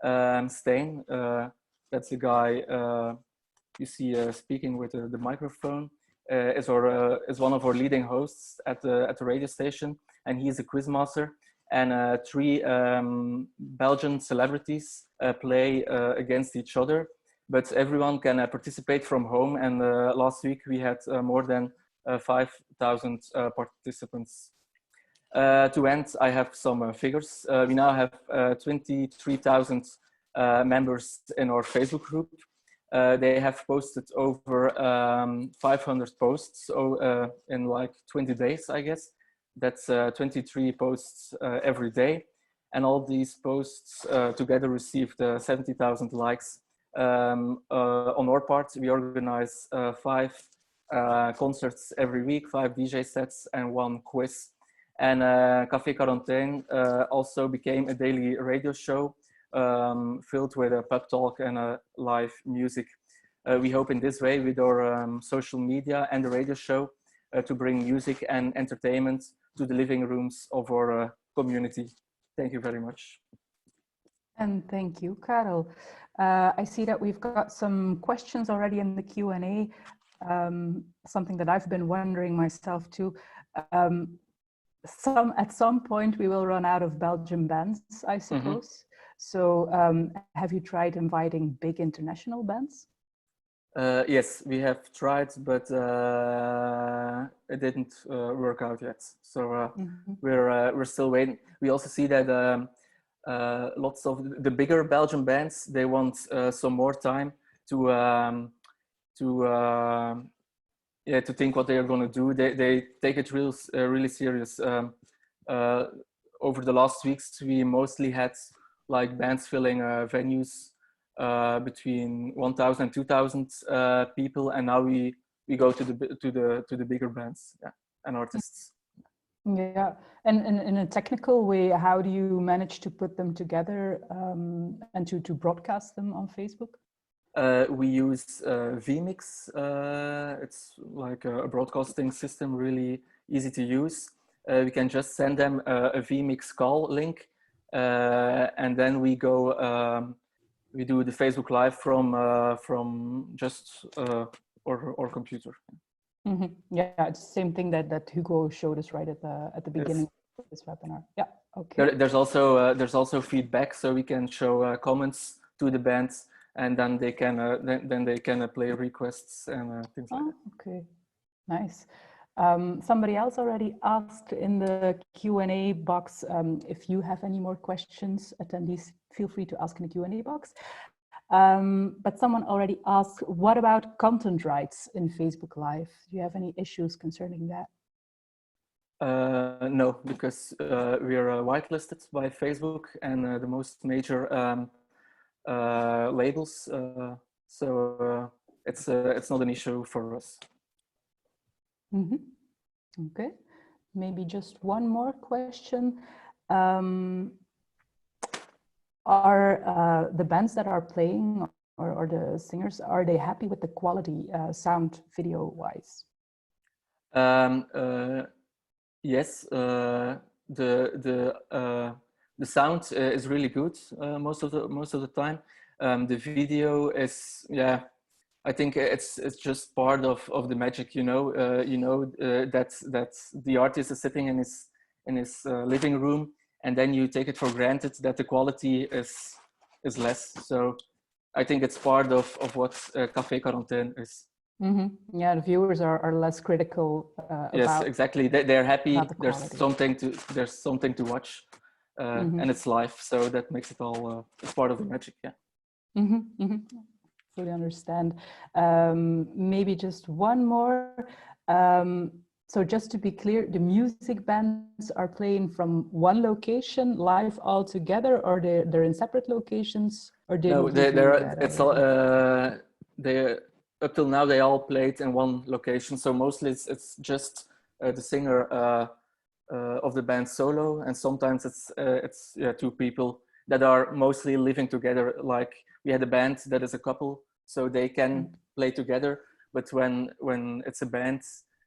Stijn, that's the guy you see speaking with the microphone, is one of our leading hosts at the radio station, and he's a quiz master. And 3 Belgian celebrities play against each other, but everyone can participate from home. And last week we had more than 5,000 participants. To end, I have some figures. We now have 23,000 members in our Facebook group. They have posted over 500 posts in like 20 days, I guess. That's 23 posts every day. And all these posts together received 70,000 likes. On our part, we organize 5 concerts every week, 5 DJ sets and 1 quiz. And Café Quarantaine also became a daily radio show filled with a pep talk and live music. We hope in this way, with our social media and the radio show, to bring music and entertainment to the living rooms of our community. Thank you very much. And thank you, Karel. I see that we've got some questions already in the Q&A, something that I've been wondering myself too. At some point we will run out of Belgian bands, I suppose. So have you tried inviting big international bands? Yes, we have tried, but it didn't work out yet. So we're still waiting. We also see that lots of the bigger Belgian bands, they want some more time to think what they are going to do. They take it really serious. Over the last weeks, we mostly had like bands filling venues between 1,000 and 2,000 people, and now we go to the bigger bands, and artists. Yeah, and in a technical way, how do you manage to put them together and to broadcast them on Facebook? We use vMix. It's like a broadcasting system, really easy to use. We can just send them a vMix call link, and then we go. We do the Facebook Live from just our computer. Yeah, it's the same thing that Hugo showed us right at the beginning of this webinar. Yeah, okay. There's also feedback, so we can show comments to the bands, and then they can play requests and things like that. Okay, nice. Somebody else already asked in the Q&A box if you have any more questions. Attendees, feel free to ask in the Q&A box. But someone already asked, what about content rights in Facebook Live? Do you have any issues concerning that? No, because we are whitelisted by Facebook and the most major labels, so it's not an issue for us. Okay, maybe just one more question. Are the bands that are playing or the singers, are they happy with the quality sound video wise? Yes, the sound is really good most of the time. The video is, I think it's just part of the magic, that the artist is sitting in his living room, and then you take it for granted that the quality is less. So I think it's part of what Café Quarantaine is. Yeah, the viewers are less critical. Yes, exactly. They're happy. There's something to watch, and it's live, so that makes it all it's part of the magic. Yeah. Fully understand. Maybe just one more. So just to be clear, the music bands are playing from one location live all together, or they're in separate locations, or didn't No, they up till now they all played in one location. So mostly it's just the singer of the band solo, and sometimes it's two people that are mostly living together. Like we had a band that is a couple, so they can play together. But when it's a band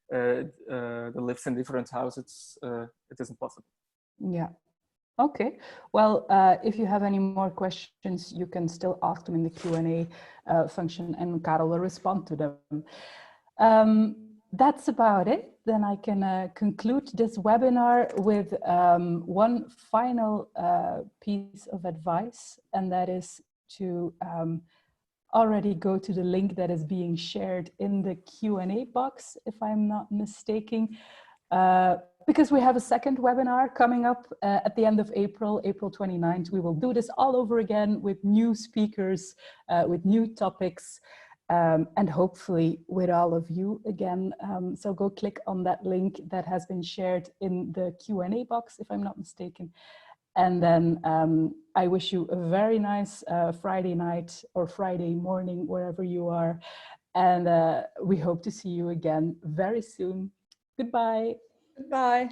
that lives in different houses, it isn't possible. Yeah. Okay. Well, if you have any more questions, you can still ask them in the Q&A function, and Karel will respond to them. That's about it. Then I can conclude this webinar with one final piece of advice, and that is to already go to the link that is being shared in the Q&A box, if I'm not mistaken, because we have a second webinar coming up at the end of April, April 29th. We will do this all over again with new speakers, with new topics, and hopefully with all of you again. So go click on that link that has been shared in the Q&A box, if I'm not mistaken. And then I wish you a very nice Friday night or Friday morning, wherever you are. And we hope to see you again very soon. Goodbye. Goodbye.